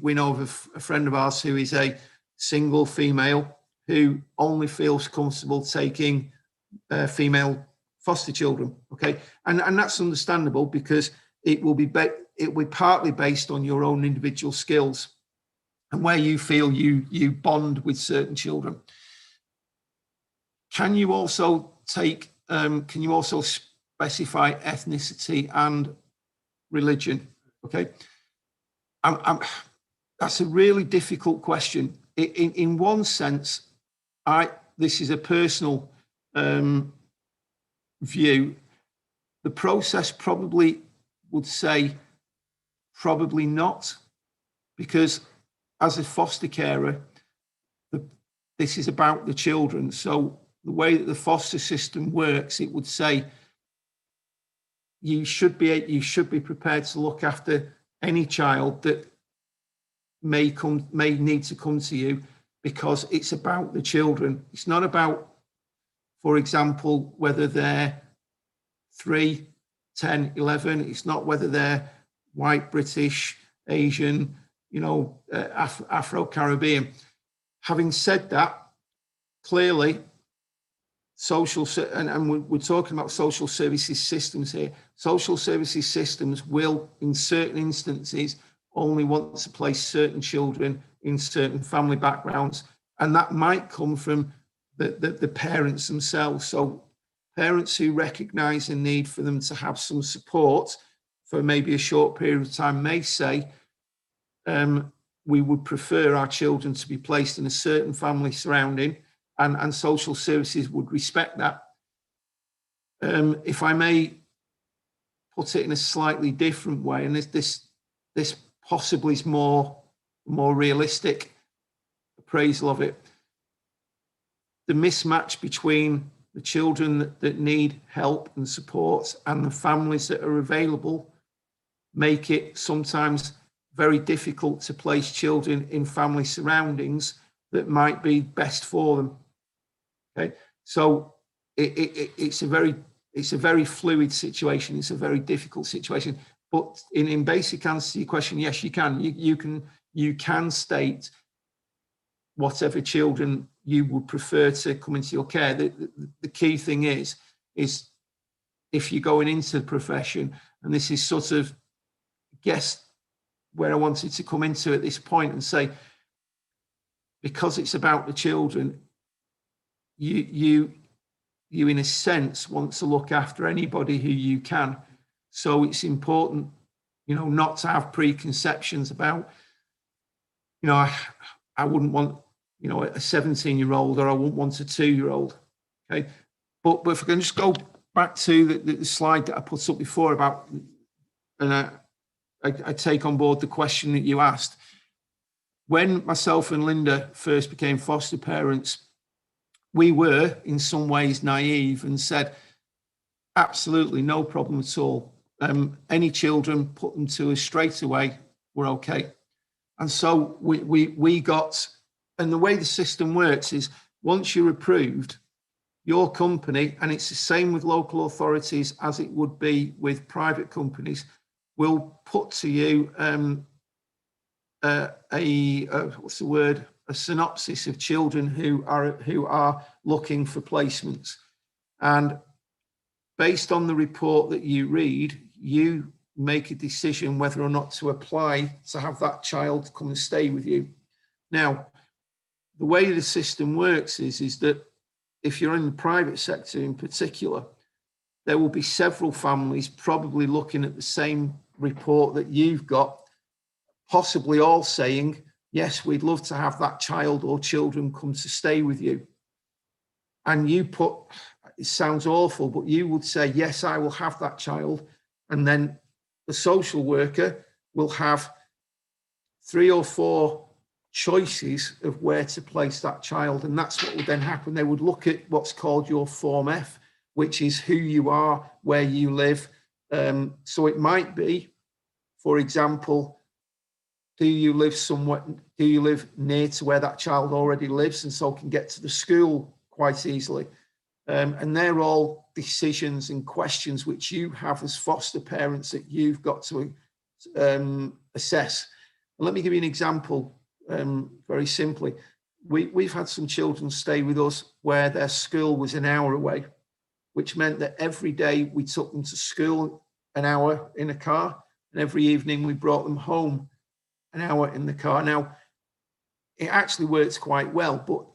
know of a friend of ours who is a single female who only feels comfortable taking female foster children. Okay, and that's understandable because it will be partly based on your own individual skills and where you feel you bond with certain children. Can you also specify ethnicity and religion? Okay, that's a really difficult question. In one sense, this is a personal view. The process probably would say probably not, because as a foster carer, this is about the children. So the way that the foster system works, it would say you should be prepared to look after any child that may need to come to you, because it's about the children. It's not about, for example, whether they're 3, 10, 11. It's not whether they're white, British, Asian, Afro-Caribbean. Having said that, clearly, we're talking about social services systems here. Social services systems will, in certain instances, only want to place certain children in certain family backgrounds, and that might come from the parents themselves. So parents who recognise a need for them to have some support for maybe a short period of time may say, we would prefer our children to be placed in a certain family surrounding, and social services would respect that. If I may put it in a slightly different way, and this possibly is more realistic appraisal of it. The mismatch between the children that need help and support and the families that are available make it sometimes very difficult to place children in family surroundings that might be best for them. Okay, so it's a very fluid situation. It's a very difficult situation. But in basic answer to your question, yes, you can. You can state whatever children you would prefer to come into your care. The key thing is if you're going into the profession, and this is sort of, guess where I wanted to come into at this point and say, because it's about the children, you in a sense want to look after anybody who you can. So it's important, not to have preconceptions about, I wouldn't want, a 17-year-old, or I wouldn't want a 2-year-old. Okay. But if I can just go back to the slide that I put up before about, and I take on board the question that you asked. When myself and Linda first became foster parents, we were in some ways naive and said, absolutely no problem at all. Any children, put them to us straight away, we're okay. And so we got, and the way the system works is once you're approved, your company, and it's the same with local authorities as it would be with private companies, will put to you a synopsis of children who are looking for placements. And based on the report that you read, you make a decision whether or not to apply to have that child come and stay with you. Now, the way the system works is that if you're in the private sector in particular, there will be several families probably looking at the same report that you've got, possibly all saying, yes, we'd love to have that child or children come to stay with you. And you put, it sounds awful, but you would say, yes, I will have that child. And then the social worker will have 3 or 4 choices of where to place that child. And that's what would then happen. They would look at what's called your Form F, which is who you are, where you live. So it might be, for example, do you live near to where that child already lives and so can get to the school quite easily? And they're all decisions and questions which you have as foster parents that you've got to assess. And let me give you an example, very simply. We've had some children stay with us where their school was an hour away, which meant that every day we took them to school an hour in a car, and every evening we brought them home an hour in the car. Now, it actually works quite well, but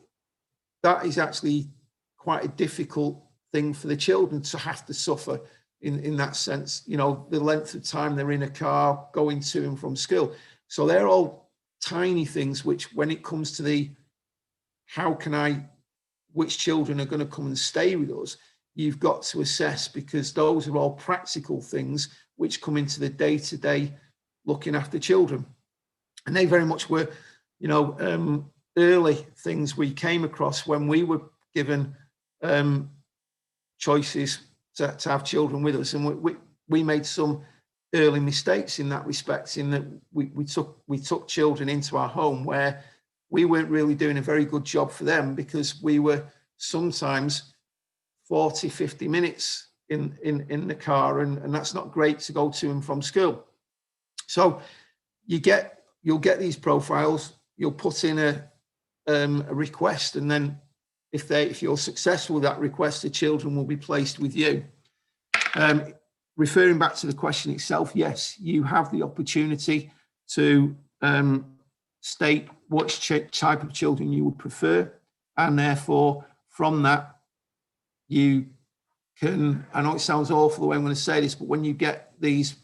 that is actually quite a difficult thing for the children to have to suffer in that sense, the length of time they're in a car going to and from school. So they're all tiny things which, when it comes to the which children are going to come and stay with us, you've got to assess, because those are all practical things which come into the day-to-day looking after children. And they very much were, early things we came across when we were given choices to have children with us. And we made some early mistakes in that respect, in that we took children into our home where we weren't really doing a very good job for them, because we were sometimes 40, 50 minutes in the car, and that's not great to go to and from school. So you'll get these profiles, you'll put in a request, and then if you're successful with that request, the children will be placed with you. Referring back to the question itself, yes, you have the opportunity to state which type of children you would prefer, and therefore from that you can, I know it sounds awful the way I'm going to say this, but when you get these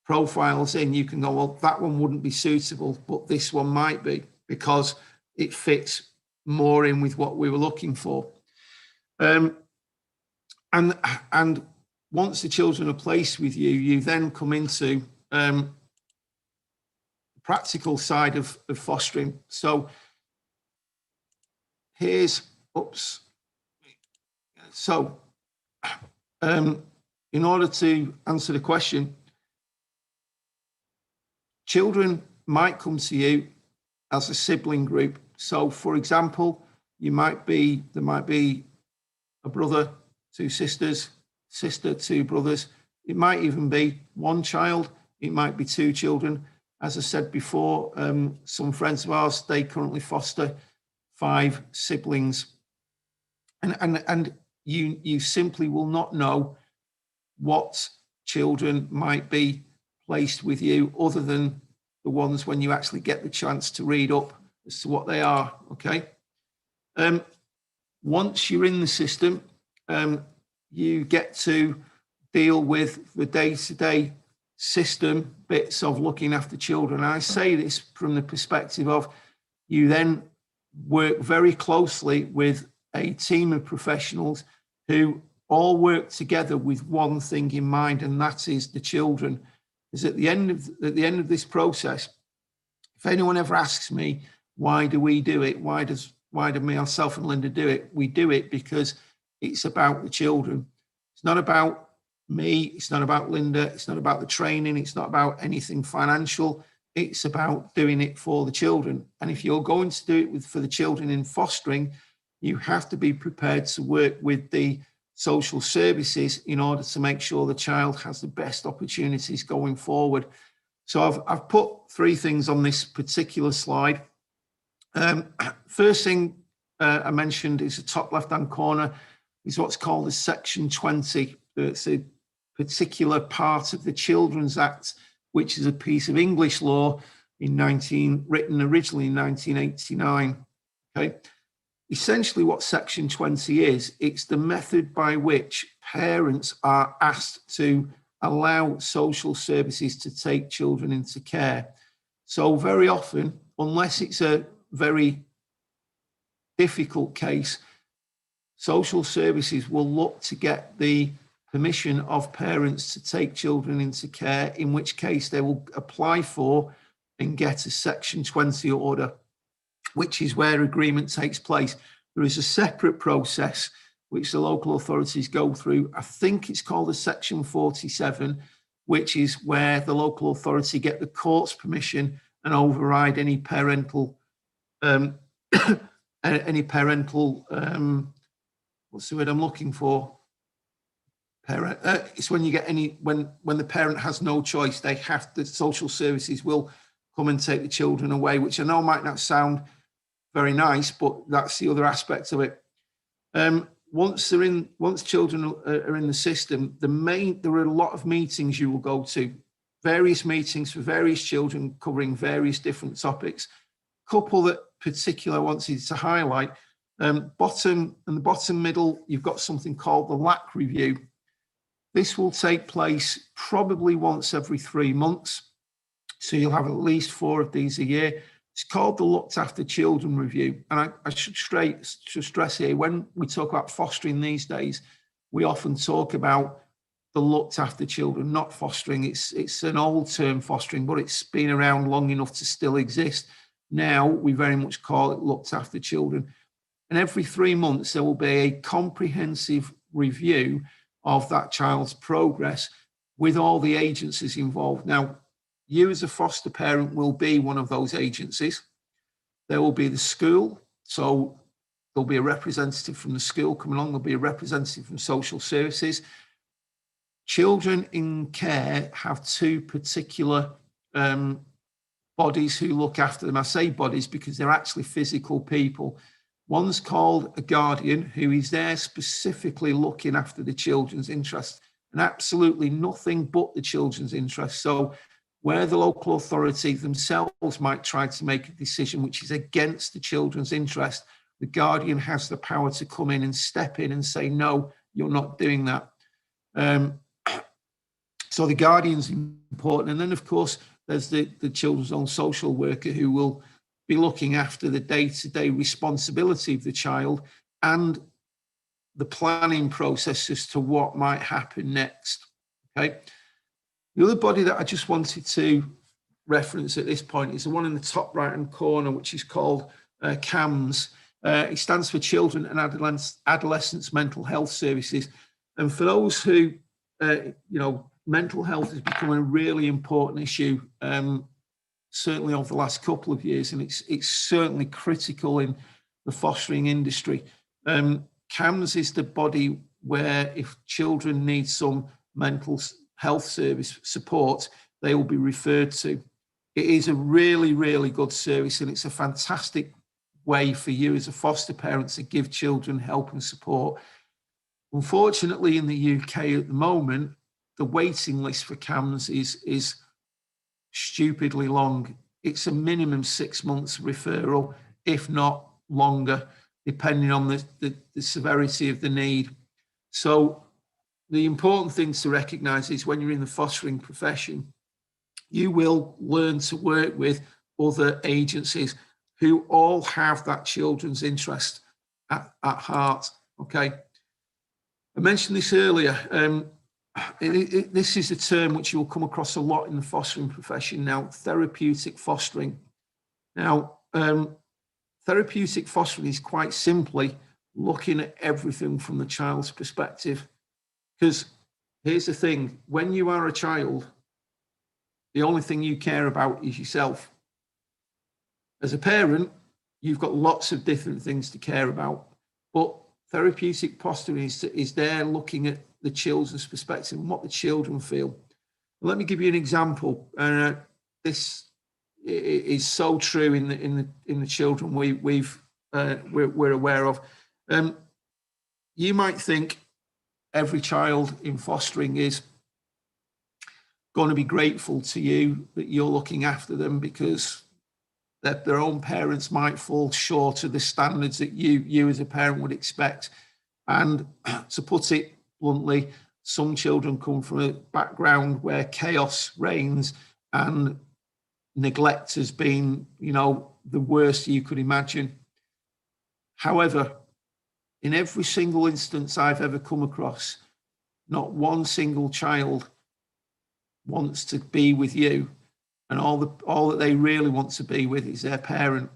profiles in, you can go, well, that one wouldn't be suitable, but this one might be, because it fits more in with what we were looking for. And once the children are placed with you, you then come into the practical side of fostering. So here's, oops. So in order to answer the question, children might come to you as a sibling group. So for example, there might be a brother, two sisters, sister, two brothers. It might even be one child. It might be two children. As I said before, some friends of ours, they currently foster 5 siblings. And you simply will not know what children might be placed with you other than the ones when you actually get the chance to read up as to what they are, okay? Once you're in the system, you get to deal with the day-to-day system bits of looking after children. I say this from the perspective of you then work very closely with a team of professionals who all work together with one thing in mind, and that is the children. Because at the end of this process, if anyone ever asks me, why do we do it? Why do myself and Linda do it? We do it because it's about the children. It's not about me. It's not about Linda. It's not about the training. It's not about anything financial. It's about doing it for the children. And if you're going to do it for the children in fostering, you have to be prepared to work with the social services in order to make sure the child has the best opportunities going forward. So I've put 3 things on this particular slide. First thing I mentioned is the top left-hand corner is what's called a Section 20. It's a particular part of the Children's Act, which is a piece of English law written originally in 1989. Okay. Essentially what Section 20 is, it's the method by which parents are asked to allow social services to take children into care. So very often, unless it's a very difficult case, social services will look to get the permission of parents to take children into care, in which case they will apply for and get a Section 20 order, which is where agreement takes place. There is a separate process which the local authorities go through. I think it's called a Section 47, which is where the local authority get the court's permission and override any parental, what's the word I'm looking for? It's when you get when the parent has no choice, the social services will come and take the children away, which I know might not sound very nice, but that's the other aspect of it. Once children are in the system, there are a lot of meetings you will go to, various meetings for various children covering various different topics. Couple that particular I wanted to highlight, bottom middle, you've got something called the LAC review. This will take place probably once every 3 months. So you'll have at least 4 of these a year. It's called the Looked After Children Review. And I should stress here, when we talk about fostering these days, we often talk about the looked after children, not fostering. It's an old term, fostering, but it's been around long enough to still exist. Now we very much call it looked after children. And every 3 months, there will be a comprehensive review of that child's progress with all the agencies involved. Now, you as a foster parent will be one of those agencies. There will be the school. So there'll be a representative from the school coming along. There'll be a representative from social services. Children in care have 2 particular bodies who look after them. I say bodies because they're actually physical people. One's called a guardian, who is there specifically looking after the children's interests, and absolutely nothing but the children's interests. So where the local authority themselves might try to make a decision which is against the children's interest, the guardian has the power to come in and step in and say, no, you're not doing that. So the guardian's important. And then, of course, there's the children's own social worker, who will be looking after the day-to-day responsibility of the child and the planning process as to what might happen next. Okay. The other body that I just wanted to reference at this point is the one in the top right-hand corner, which is called CAMS. It stands for Children and Adolescents Mental Health Services. And for those who, mental health has become a really important issue, certainly over the last couple of years, and it's certainly critical in the fostering industry. CAMS is the body where if children need some mental health service support, they will be referred to. It is a really, really good service, and it's a fantastic way for you as a foster parent to give children help and support. Unfortunately, in the UK at the moment, the waiting list for CAMS is stupidly long. It's a minimum 6 months referral, if not longer, depending on the severity of the need. So the important things to recognise is when you're in the fostering profession, you will learn to work with other agencies who all have that children's interest at heart, okay? I mentioned this earlier. This is a term which you'll come across a lot in the fostering profession now, therapeutic fostering. Now, therapeutic fostering is quite simply looking at everything from the child's perspective. Because here's the thing, when you are a child, the only thing you care about is yourself. As a parent, you've got lots of different things to care about, but therapeutic fostering is there looking at the children's perspective and what the children feel. Let me give you an example. This is so true in the children we're aware of. You might think every child in fostering is going to be grateful to you that you're looking after them because that their own parents might fall short of the standards that you as a parent would expect. And to put it bluntly, some children come from a background where chaos reigns and neglect has been, the worst you could imagine. However, in every single instance I've ever come across, not one single child wants to be with you, and all that they really want to be with is their parent.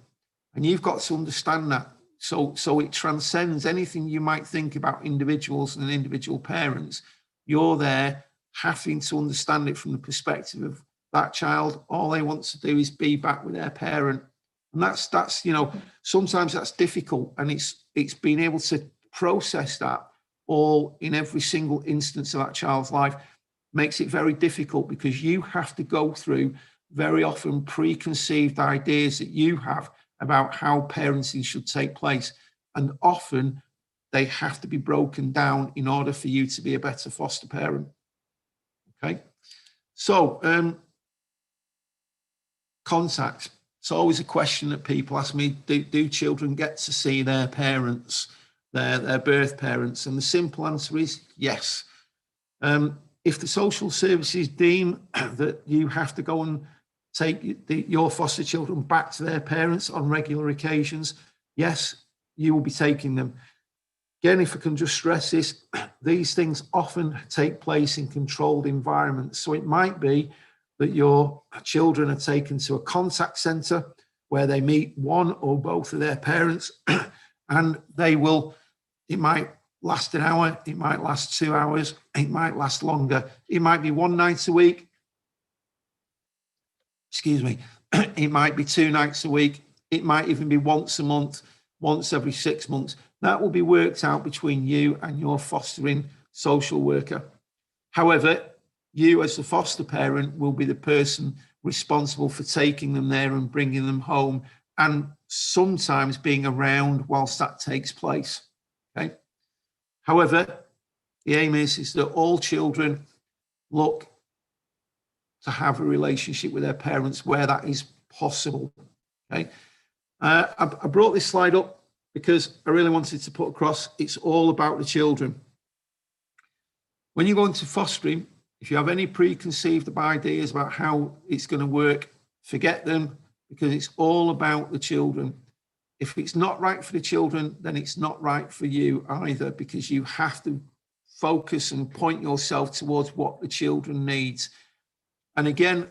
And you've got to understand that. So it transcends anything you might think about individuals and individual parents. You're there having to understand it from the perspective of that child. All they want to do is be back with their parent. And that's sometimes that's difficult, and it's being able to process that all in every single instance of that child's life makes it very difficult, because you have to go through very often preconceived ideas that you have about how parenting should take place. And often they have to be broken down in order for you to be a better foster parent. Okay. So contact. It's always a question that people ask me, do children get to see their parents, their birth parents? And the simple answer is yes. If the social services deem that you have to go and take your foster children back to their parents on regular occasions, yes, you will be taking them. Again, if I can just stress this, these things often take place in controlled environments. So it might be that your children are taken to a contact centre where they meet one or both of their parents, and it might last an hour, it might last 2 hours, it might last longer. It might be one night a week. It might be 2 nights a week. It might even be once a month, once every 6 months. That will be worked out between you and your fostering social worker. However, you as the foster parent will be the person responsible for taking them there and bringing them home, and sometimes being around whilst that takes place. Okay. However, the aim is that all children look to have a relationship with their parents where that is possible. Okay. I brought this slide up because I really wanted to put across it's all about the children. When you go into fostering, if you have any preconceived ideas about how it's going to work, forget them, because it's all about the children. if it's not right for the children, then it's not right for you either, because you have to focus and point yourself towards what the children need. And again,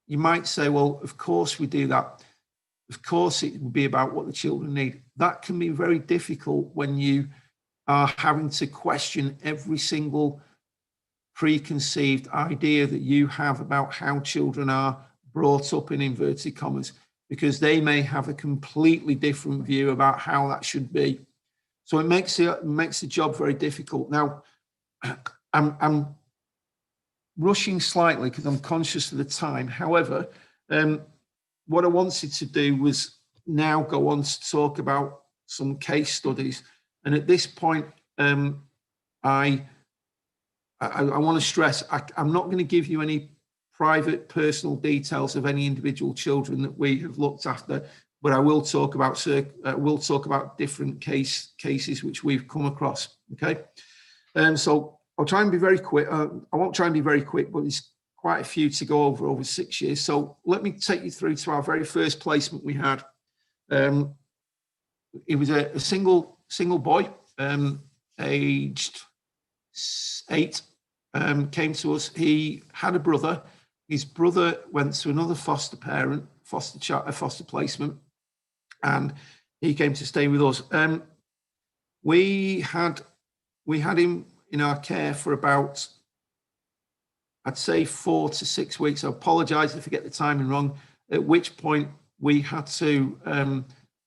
you might say, well, of course we do that. Of course it would be about what the children need. That can be very difficult when you are having to question every single preconceived idea that you have about how children are brought up, in inverted commas, because they may have a completely different view about how that should be. So it makes the job very difficult. Now, I'm rushing slightly because I'm conscious of the time. However, what I wanted to do was now go on to talk about some case studies. And at this point, I want to stress, I'm not going to give you any private personal details of any individual children that we have looked after, but I will talk about different cases which we've come across. Okay, so I'll try and be very quick. I won't try and be very quick, but there's quite a few to go over 6 years. So let me take you through to our very first placement we had. It was a single boy, aged 8, came to us. He had a brother. His brother went to another foster placement, and he came to stay with us. We had him in our care for about, I'd say, 4 to 6 weeks. I apologise if I get the timing wrong, at which point we had to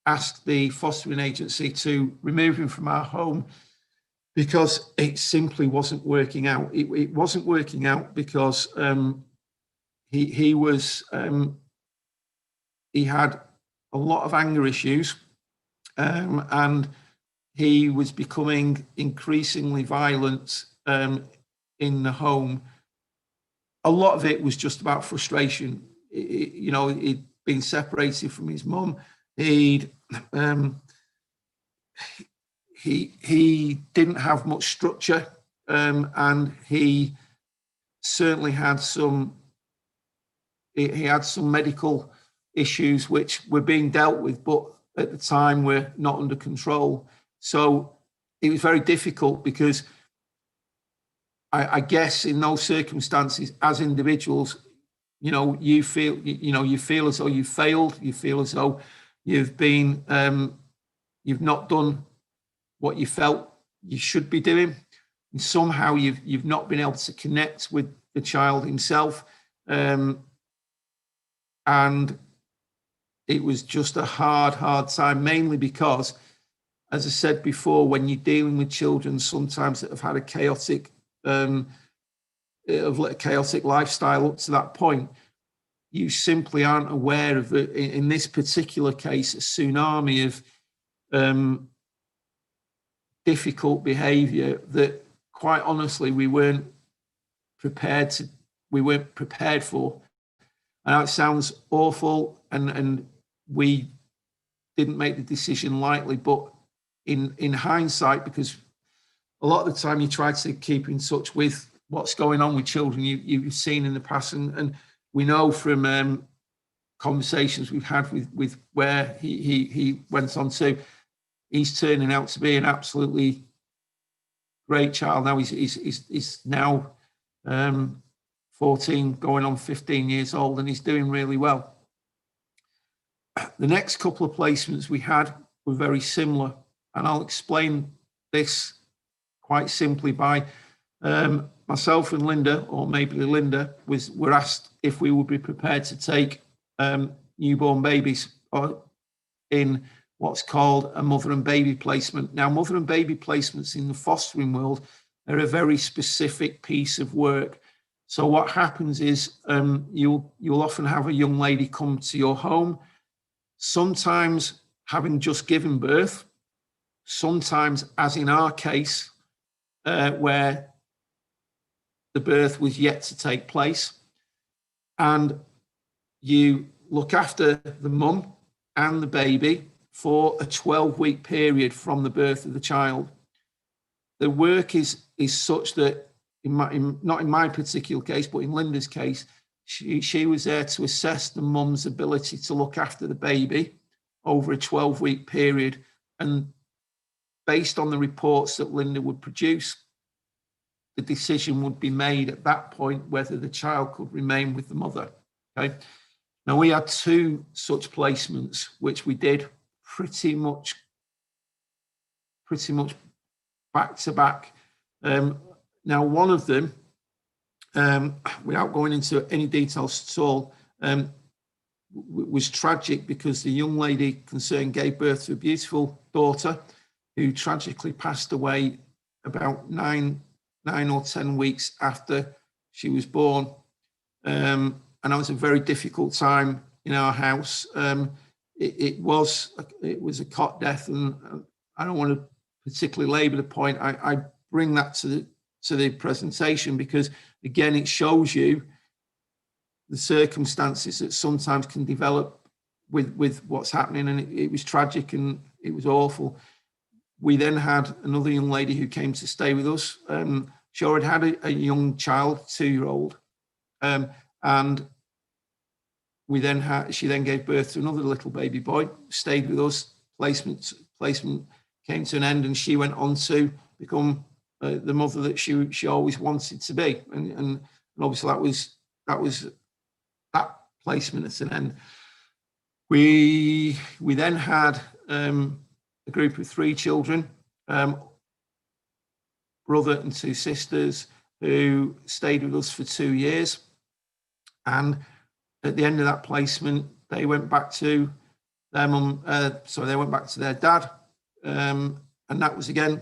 ask the fostering agency to remove him from our home because it simply wasn't working out. It wasn't working out because he had a lot of anger issues, and he was becoming increasingly violent in the home. A lot of it was just about frustration. He'd been separated from his mum. He didn't have much structure, and he certainly had some medical issues which were being dealt with, but at the time were not under control. So it was very difficult because I guess in those circumstances, as individuals, you feel as though you've failed. You feel as though you've not done what you felt you should be doing, and somehow you've not been able to connect with the child himself, and it was just a hard time, mainly because, as I said before, when you're dealing with children sometimes that have had a chaotic lifestyle up to that point, you simply aren't aware of it. In this particular case, a tsunami of difficult behaviour that, quite honestly, we weren't prepared for. I know it sounds awful, and we didn't make the decision lightly, but in hindsight, because a lot of the time you try to keep in touch with what's going on with children you've seen in the past, and we know from conversations we've had with where he went on to, he's turning out to be an absolutely great child. Now he's now 14 going on 15 years old, and he's doing really well. The next couple of placements we had were very similar, and I'll explain this quite simply by myself and Linda, or maybe Linda, were asked if we would be prepared to take newborn babies in what's called a mother and baby placement. Now, mother and baby placements in the fostering world are a very specific piece of work. So what happens is you'll often have a young lady come to your home, sometimes having just given birth, sometimes, as in our case, where the birth was yet to take place, and you look after the mum and the baby for a 12-week period from the birth of the child. The work is such that, not in my particular case, but in Linda's case, she was there to assess the mum's ability to look after the baby over a 12-week period. And based on the reports that Linda would produce, the decision would be made at that point whether the child could remain with the mother. Okay. Now, we had 2 such placements, which we did pretty much back to back. Now, one of them, without going into any details at all, was tragic because the young lady concerned gave birth to a beautiful daughter who tragically passed away about 9 or 10 weeks after she was born. And that was a very difficult time in our house. It was a cot death, and I don't want to particularly labour the point. I bring that to the presentation because, again, it shows you the circumstances that sometimes can develop with what's happening, and it was tragic and it was awful. We then had another young lady who came to stay with us. She already had a young child, 2-year-old, and she then gave birth to another little baby boy, stayed with us. Placement came to an end, and she went on to become the mother that she always wanted to be. And obviously that was that placement at an end. We then had a group of 3 children, brother and 2 sisters, who stayed with us for 2 years. And at the end of that placement, they went back to their mum. They went back to their dad, and that was, again,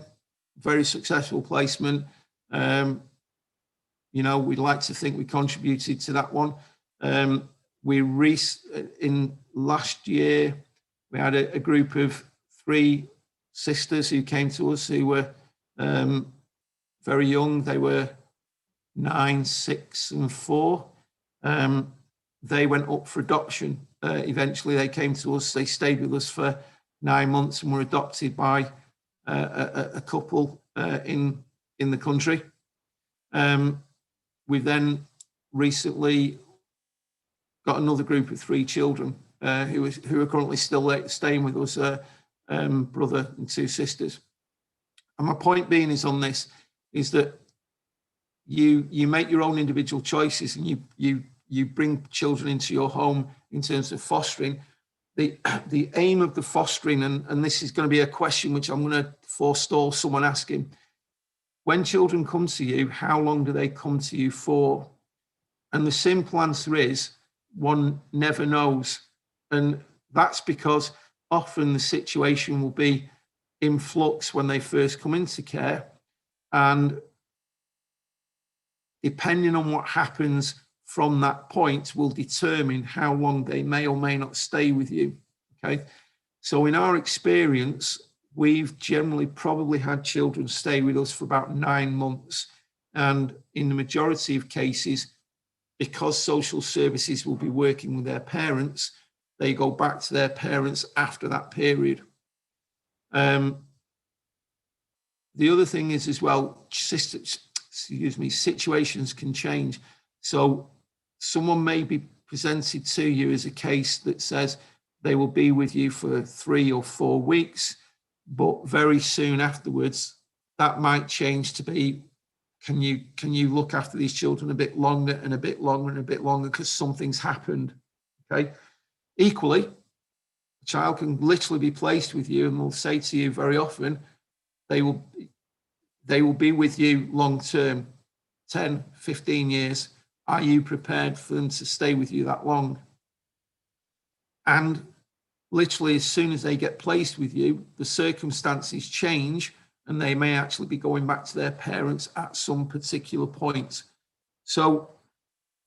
very successful placement. We'd like to think we contributed to that one. In last year, we had a group of 3 sisters who came to us who were very young. They were 9, 6, and 4. They went up for adoption. Eventually, they came to us. They stayed with us for 9 months and were adopted by a couple in the country. We've then recently got another group of 3 children who are currently still staying with us, brother and 2 sisters. And my point being is that you make your own individual choices, and you bring children into your home in terms of fostering. The aim of the fostering, and this is going to be a question which I'm going to forestall someone asking. When children come to you, how long do they come to you for? And the simple answer is one never knows. And that's because often the situation will be in flux when they first come into care. And depending on what happens from that point will determine how long they may or may not stay with you. Okay. So in our experience, we've generally probably had children stay with us for about 9 months. And in the majority of cases, because social services will be working with their parents, they go back to their parents after that period. The other thing is as well, situations can change. So someone may be presented to you as a case that says they will be with you for 3 or 4 weeks, but very soon afterwards, that might change to be, can you look after these children a bit longer and a bit longer and a bit longer because something's happened, okay? Equally, a child can literally be placed with you and will say to you very often, they will be with you long term, 10, 15 years. Are you prepared for them to stay with you that long? And literally, as soon as they get placed with you, the circumstances change and they may actually be going back to their parents at some particular point. So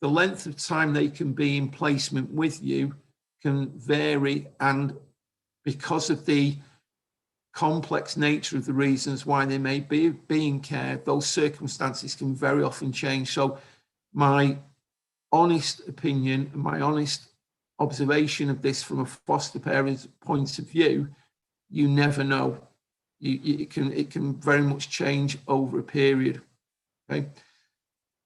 the length of time they can be in placement with you can vary, and because of the complex nature of the reasons why they may be in care, those circumstances can very often change. So my honest opinion and my honest observation of this from a foster parent's point of view, you never know. It can very much change over a period. Okay.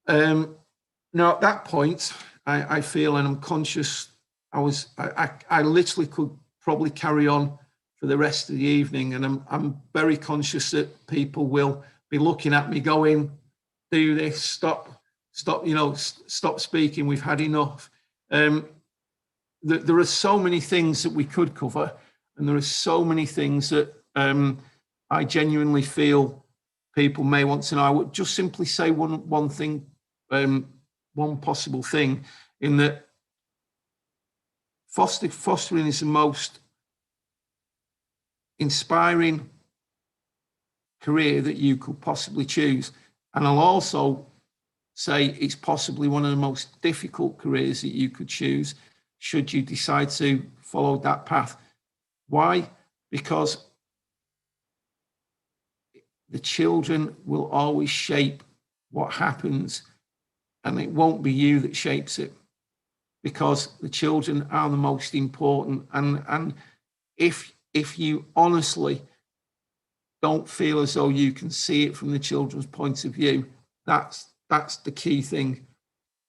Now at that point, I feel, and I'm conscious, I literally could probably carry on for the rest of the evening. And I'm very conscious that people will be looking at me going, do this, stop, stop speaking, we've had enough. There are so many things that we could cover, and there are so many things that I genuinely feel people may want to know. I would just simply say one thing, one possible thing, in that fostering is the most inspiring career that you could possibly choose. And I'll also say it's possibly one of the most difficult careers that you could choose should you decide to follow that path. Why? Because the children will always shape what happens, and it won't be you that shapes it, because the children are the most important. And if you honestly don't feel as though you can see it from the children's point of view, that's the key thing.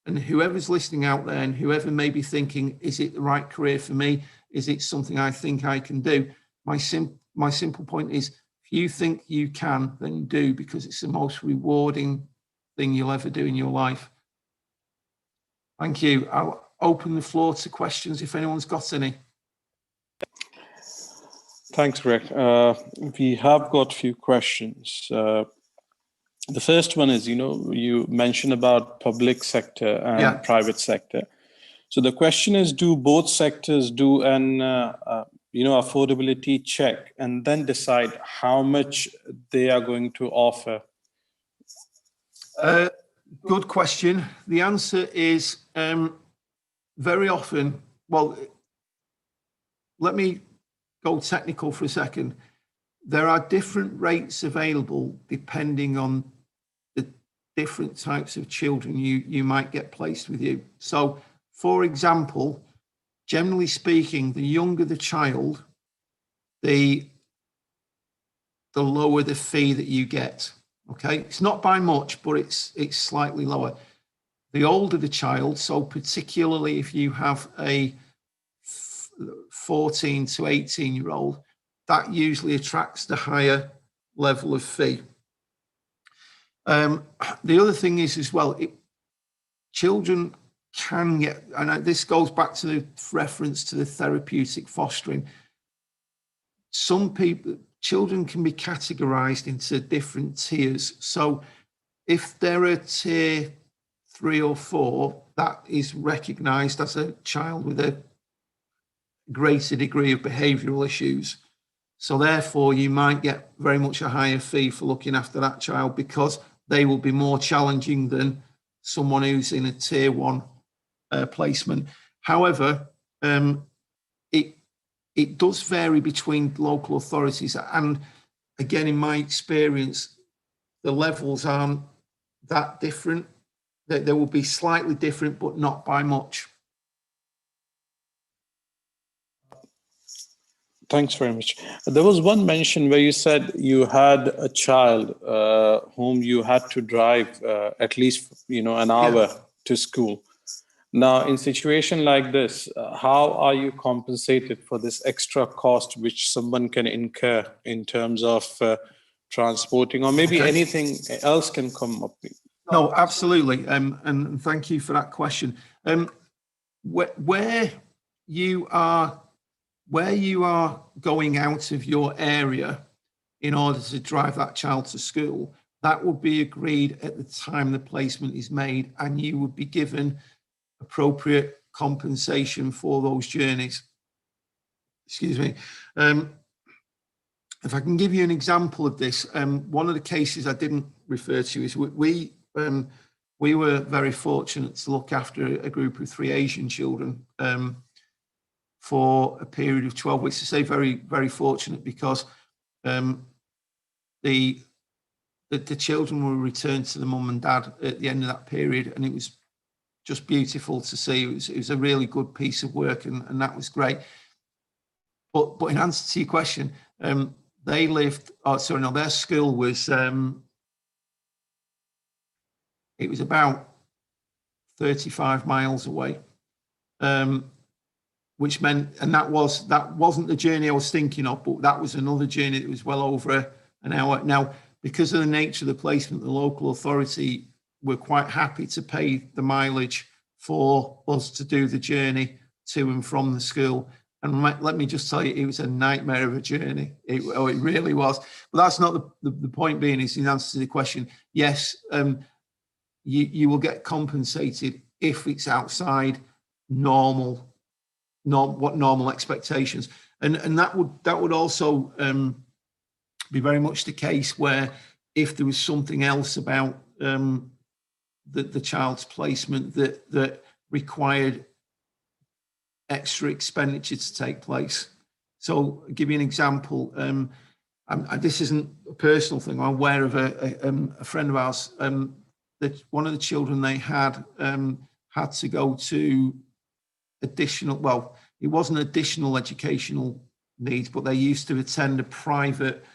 And whoever's listening out there, and whoever may be thinking, is it the right career for me? Is it something I think I can do? My simple point is, if you think you can, then do, because it's the most rewarding thing you'll ever do in your life. Thank you. I'll open the floor to questions if anyone's got any. Thanks, Greg. We have got a few questions. The first one is, you mentioned about public sector and private sector. So the question is, do both sectors do an affordability check and then decide how much they are going to offer? Good question. The answer is very often, well, let me go technical for a second. There are different rates available depending on the different types of children you might get placed with you. So, for example, generally speaking, the younger the child, the lower the fee that you get. Okay, it's not by much, but it's slightly lower. The older the child, so particularly if you have a 14 to 18-year-old, that usually attracts the higher level of fee. The other thing is as well, children can get, and this goes back to the reference to the therapeutic fostering. Children can be categorized into different tiers. So if they're a tier 3 or 4, that is recognized as a child with a greater degree of behavioral issues. So therefore, you might get very much a higher fee for looking after that child, because they will be more challenging than someone who's in a tier 1 placement. However, it does vary between local authorities. And again, in my experience, the levels aren't that different. They will be slightly different, but not by much. Thanks very much. There was one mention where you said you had a child whom you had to drive at least an hour to school. Now, in situation like this, how are you compensated for this extra cost which someone can incur in terms of transporting, or maybe anything else can come up? No, absolutely. And thank you for that question. Where you are going out of your area in order to drive that child to school, that would be agreed at the time the placement is made, and you would be given appropriate compensation for those journeys. Excuse me. If I can give you an example of this, one of the cases I didn't refer to is we were very fortunate to look after a group of 3 Asian children for a period of 12 weeks. I say very, very fortunate because the children were returned to the mum and dad at the end of that period, and it was just beautiful to see. It was a really good piece of work, and that was great. But in answer to your question, they lived. Their school was. It was about 35 miles away. which meant, and that wasn't the journey I was thinking of, but that was another journey that was well over an hour. Now, because of the nature of the placement, the local authority were quite happy to pay the mileage for us to do the journey to and from the school. And let me just tell you, it was a nightmare of a journey. It really was. But that's not the point being, is in answer to the question, yes, you will get compensated if it's outside normal expectations. And that would also be very much the case where if there was something else about the child's placement that required extra expenditure to take place. So I'll give you an example. This isn't a personal thing. I'm aware of a friend of ours that one of the children they had to go to additional, well, it wasn't additional educational needs, but they used to attend a private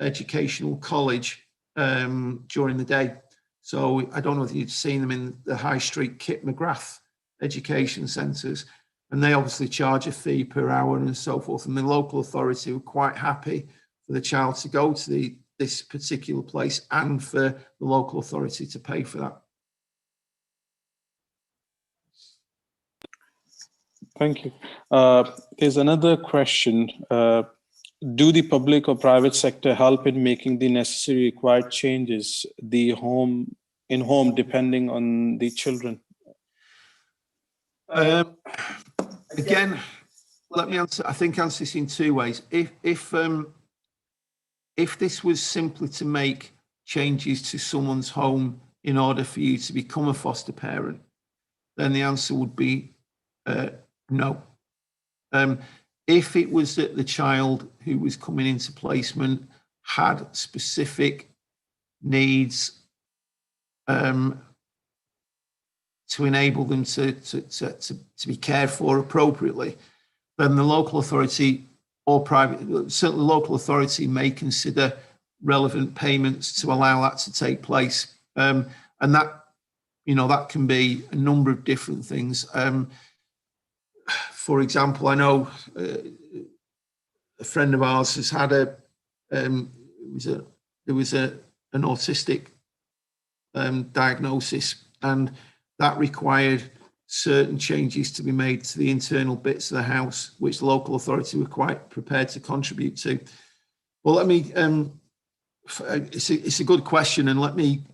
educational college during the day. So I don't know if you've seen them in the High Street Kit McGrath education centres, and they obviously charge a fee per hour and so forth. And the local authority were quite happy for the child to go to this particular place and for the local authority to pay for that. Thank you. There's another question. Do the public or private sector help in making the necessary required changes in home depending on the children? Again, let me answer this in two ways. If this was simply to make changes to someone's home in order for you to become a foster parent, then the answer would be no. If it was that the child who was coming into placement had specific needs to enable them to be cared for appropriately, then the local authority or private, certainly the local authority may consider relevant payments to allow that to take place. And that, that can be a number of different things. For example, I know a friend of ours has had an autistic diagnosis, and that required certain changes to be made to the internal bits of the house, which the local authority were quite prepared to contribute to. Well, let me, it's a good question, and let me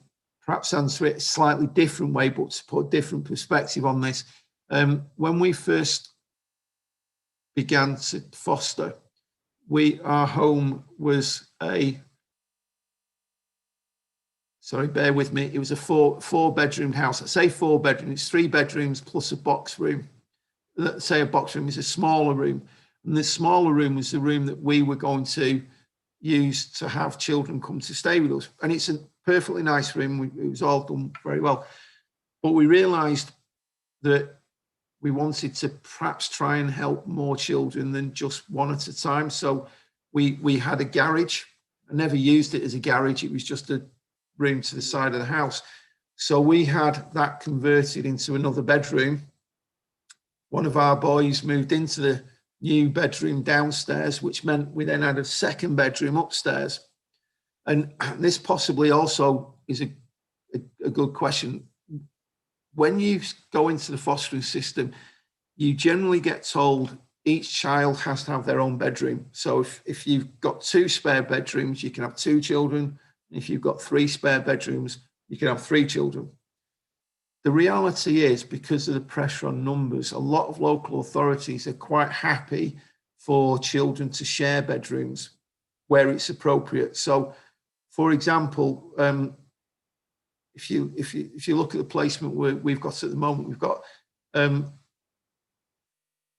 perhaps answer it a slightly different way, but to put a different perspective on this. When we first began to foster, our home was bear with me, it was a four bedroom house. I say 4 bedroom, it's 3 bedrooms plus a box room. Let's say a box room is a smaller room. And this smaller room was the room that we were going to use to have children come to stay with us. And it's a perfectly nice room. It was all done very well. But we realised that we wanted to perhaps try and help more children than just one at a time. So we had a garage. I never used it as a garage. It was just a room to the side of the house. So we had that converted into another bedroom. One of our boys moved into the new bedroom downstairs, which meant we then had a second bedroom upstairs. And this possibly also is a good question. When you go into the fostering system, you generally get told each child has to have their own bedroom. So if you've got 2 spare bedrooms, you can have 2 children. If you've got 3 spare bedrooms, you can have 3 children. The reality is, because of the pressure on numbers, a lot of local authorities are quite happy for children to share bedrooms where it's appropriate. So, for example, if you look at the placement we've got at the moment, we've got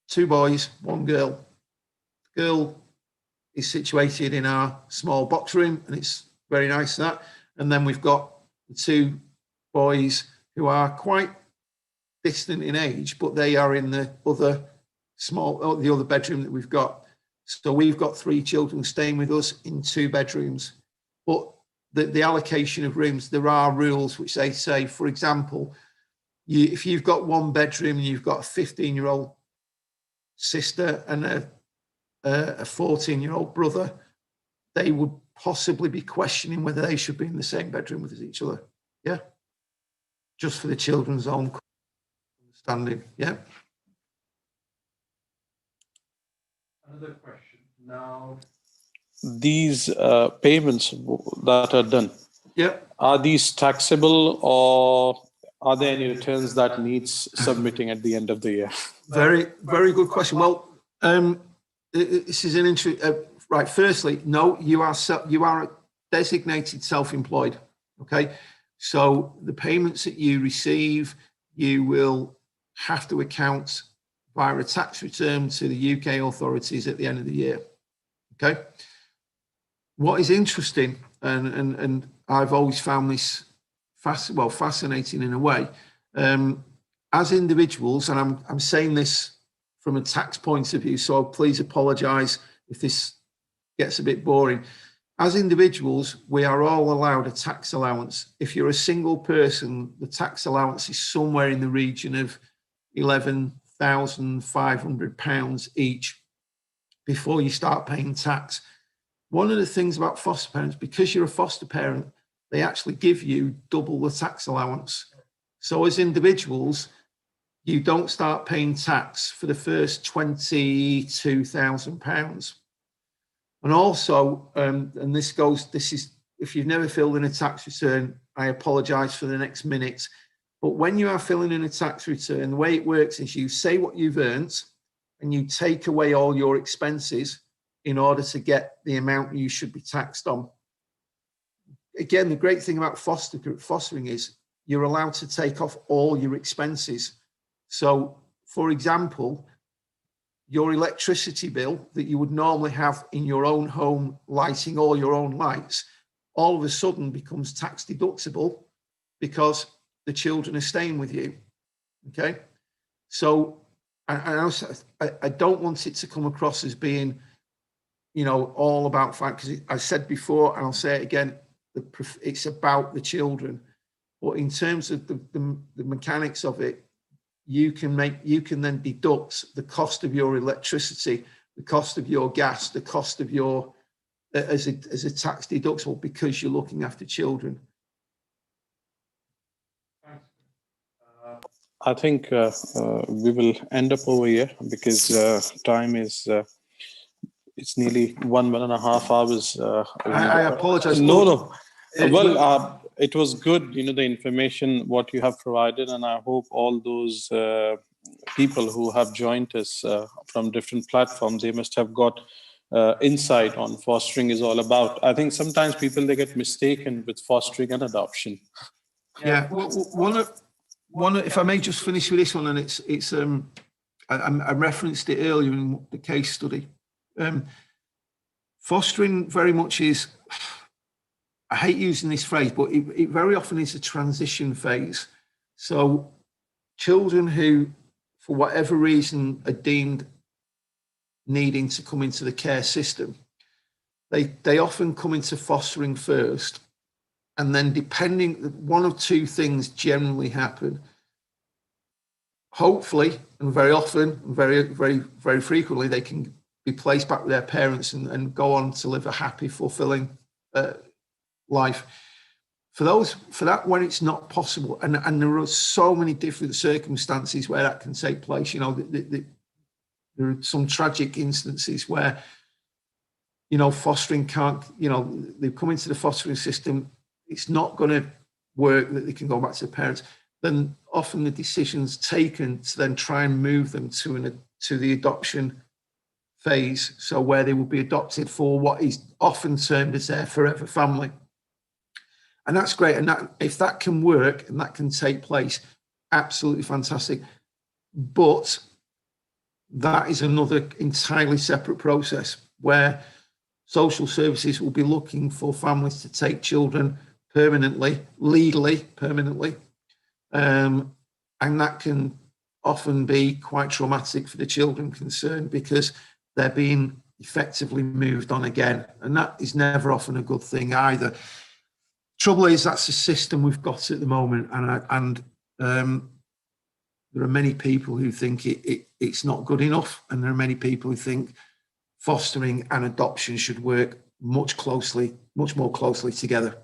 2 boys, 1 girl. The girl is situated in our small box room, and it's very nice that. And then we've got the 2 boys who are quite distant in age, but they are in the other bedroom that we've got. So we've got 3 children staying with us in 2 bedrooms. But the allocation of rooms, there are rules which they say, for example, if you've got 1 bedroom and you've got a 15-year-old sister and a 14-year-old brother, they would possibly be questioning whether they should be in the same bedroom with each other. Yeah. Just for the children's own understanding. Yeah. Another question. Now, these payments that are done, Yeah. are these taxable, or are there any returns that needs submitting at the end of the year? Very, very good question. Well, this is an interesting. Right. Firstly, no, you are designated self-employed. Okay, so the payments that you receive, you will have to account via a tax return to the UK authorities at the end of the year. Okay. What is interesting, and I've always found this fascinating in a way, as individuals, and I'm saying this from a tax point of view, so please apologise if this gets a bit boring. As individuals, we are all allowed a tax allowance. If you're a single person, the tax allowance is somewhere in the region of £11,500 each before you start paying tax. One of the things about foster parents, because you're a foster parent, they actually give you double the tax allowance. So as individuals, you don't start paying tax for the first £22,000. And also, and this is, if you've never filled in a tax return, I apologise for the next minute. But when you are filling in a tax return, the way it works is you say what you've earned and you take away all your expenses in order to get the amount you should be taxed on. Again, the great thing about fostering is you're allowed to take off all your expenses. So, for example, your electricity bill that you would normally have in your own home, lighting all your own lights, all of a sudden becomes tax deductible because the children are staying with you. Okay. So I don't want it to come across as being, all about fact, because I said before, and I'll say it again, it's about the children. But in terms of the mechanics of it, you can then deduct the cost of your electricity, the cost of your gas, the cost of your as a tax deductible because you're looking after children. I think we will end up over here because time is it's nearly 1.5 hours. I apologize. No. Well, it was good, the information what you have provided, and I hope all those people who have joined us from different platforms, they must have got insight on fostering is all about. I think sometimes people, they get mistaken with fostering and adoption. Yeah, one if I may just finish with this one, and it's I referenced it earlier in the case study. Fostering very much is, I hate using this phrase, but it very often is a transition phase. So children who, for whatever reason, are deemed needing to come into the care system, they often come into fostering first. And then depending, one of two things generally happen. Hopefully, and very often, and very, very, very frequently, they can be placed back with their parents and go on to live a happy, fulfilling life. For that, when it's not possible, and there are so many different circumstances where that can take place. There are some tragic instances where, fostering can't, they've come into the fostering system, it's not going to work, that they can go back to the parents. Then often the decision's taken to then try and move them to the adoption phase, so where they will be adopted for what is often termed as their forever family. And that's great. And that, if that can work and that can take place, absolutely fantastic. But that is another entirely separate process where social services will be looking for families to take children permanently, legally permanently. And that can often be quite traumatic for the children concerned because they're being effectively moved on again. And that is never often a good thing either. Trouble is, that's the system we've got at the moment. And there are many people who think it it's not good enough. And there are many people who think fostering and adoption should work much more closely together.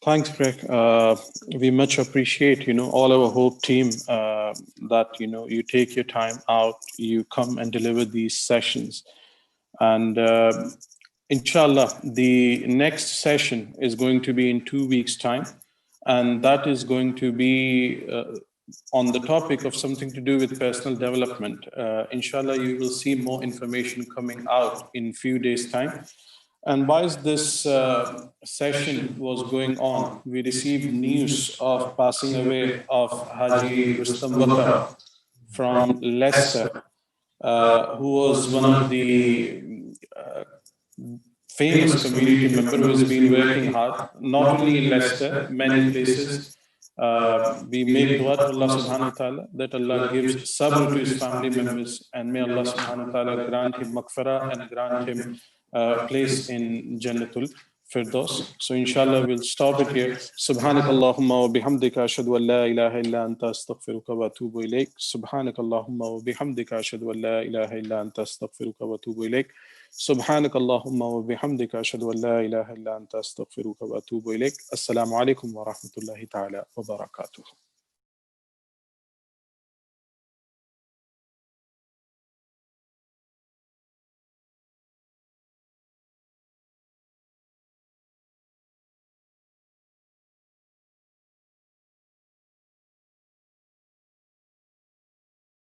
Thanks, Greg. We much appreciate, all our Hope team that, you take your time out, you come and deliver these sessions. And inshallah, the next session is going to be in 2 weeks' time. And that is going to be on the topic of something to do with personal development. Inshallah, you will see more information coming out in few days' time. And whilst this session was going on, we received news of passing away of Haji Rustam Wata from Leicester, who was one of the famous community member who has been working hard, not only in Leicester, many places. We make dua to Allah subhanahu wa ta'ala that Allah gives sabr to his family members, and may Allah subhanahu wa ta'ala grant him maghfirah and grant him place in Jannatul Firdaus. So inshallah we'll stop it here. Subhanakallahumma wa bihamdika ashhadu an la ilaha illa anta astaghfiruka wa atubu ilayk. Subhanakallahumma wa bihamdika ashhadu an la ilaha illa anta astaghfiruka wa atubu ilayk. Subhanakallahumma wa bihamdika ashhadu an la ilaha illa anta astaghfiruka wa atubu ilayk. Assalamu alaikum wa rahmatullahi ta'ala wa barakatuh.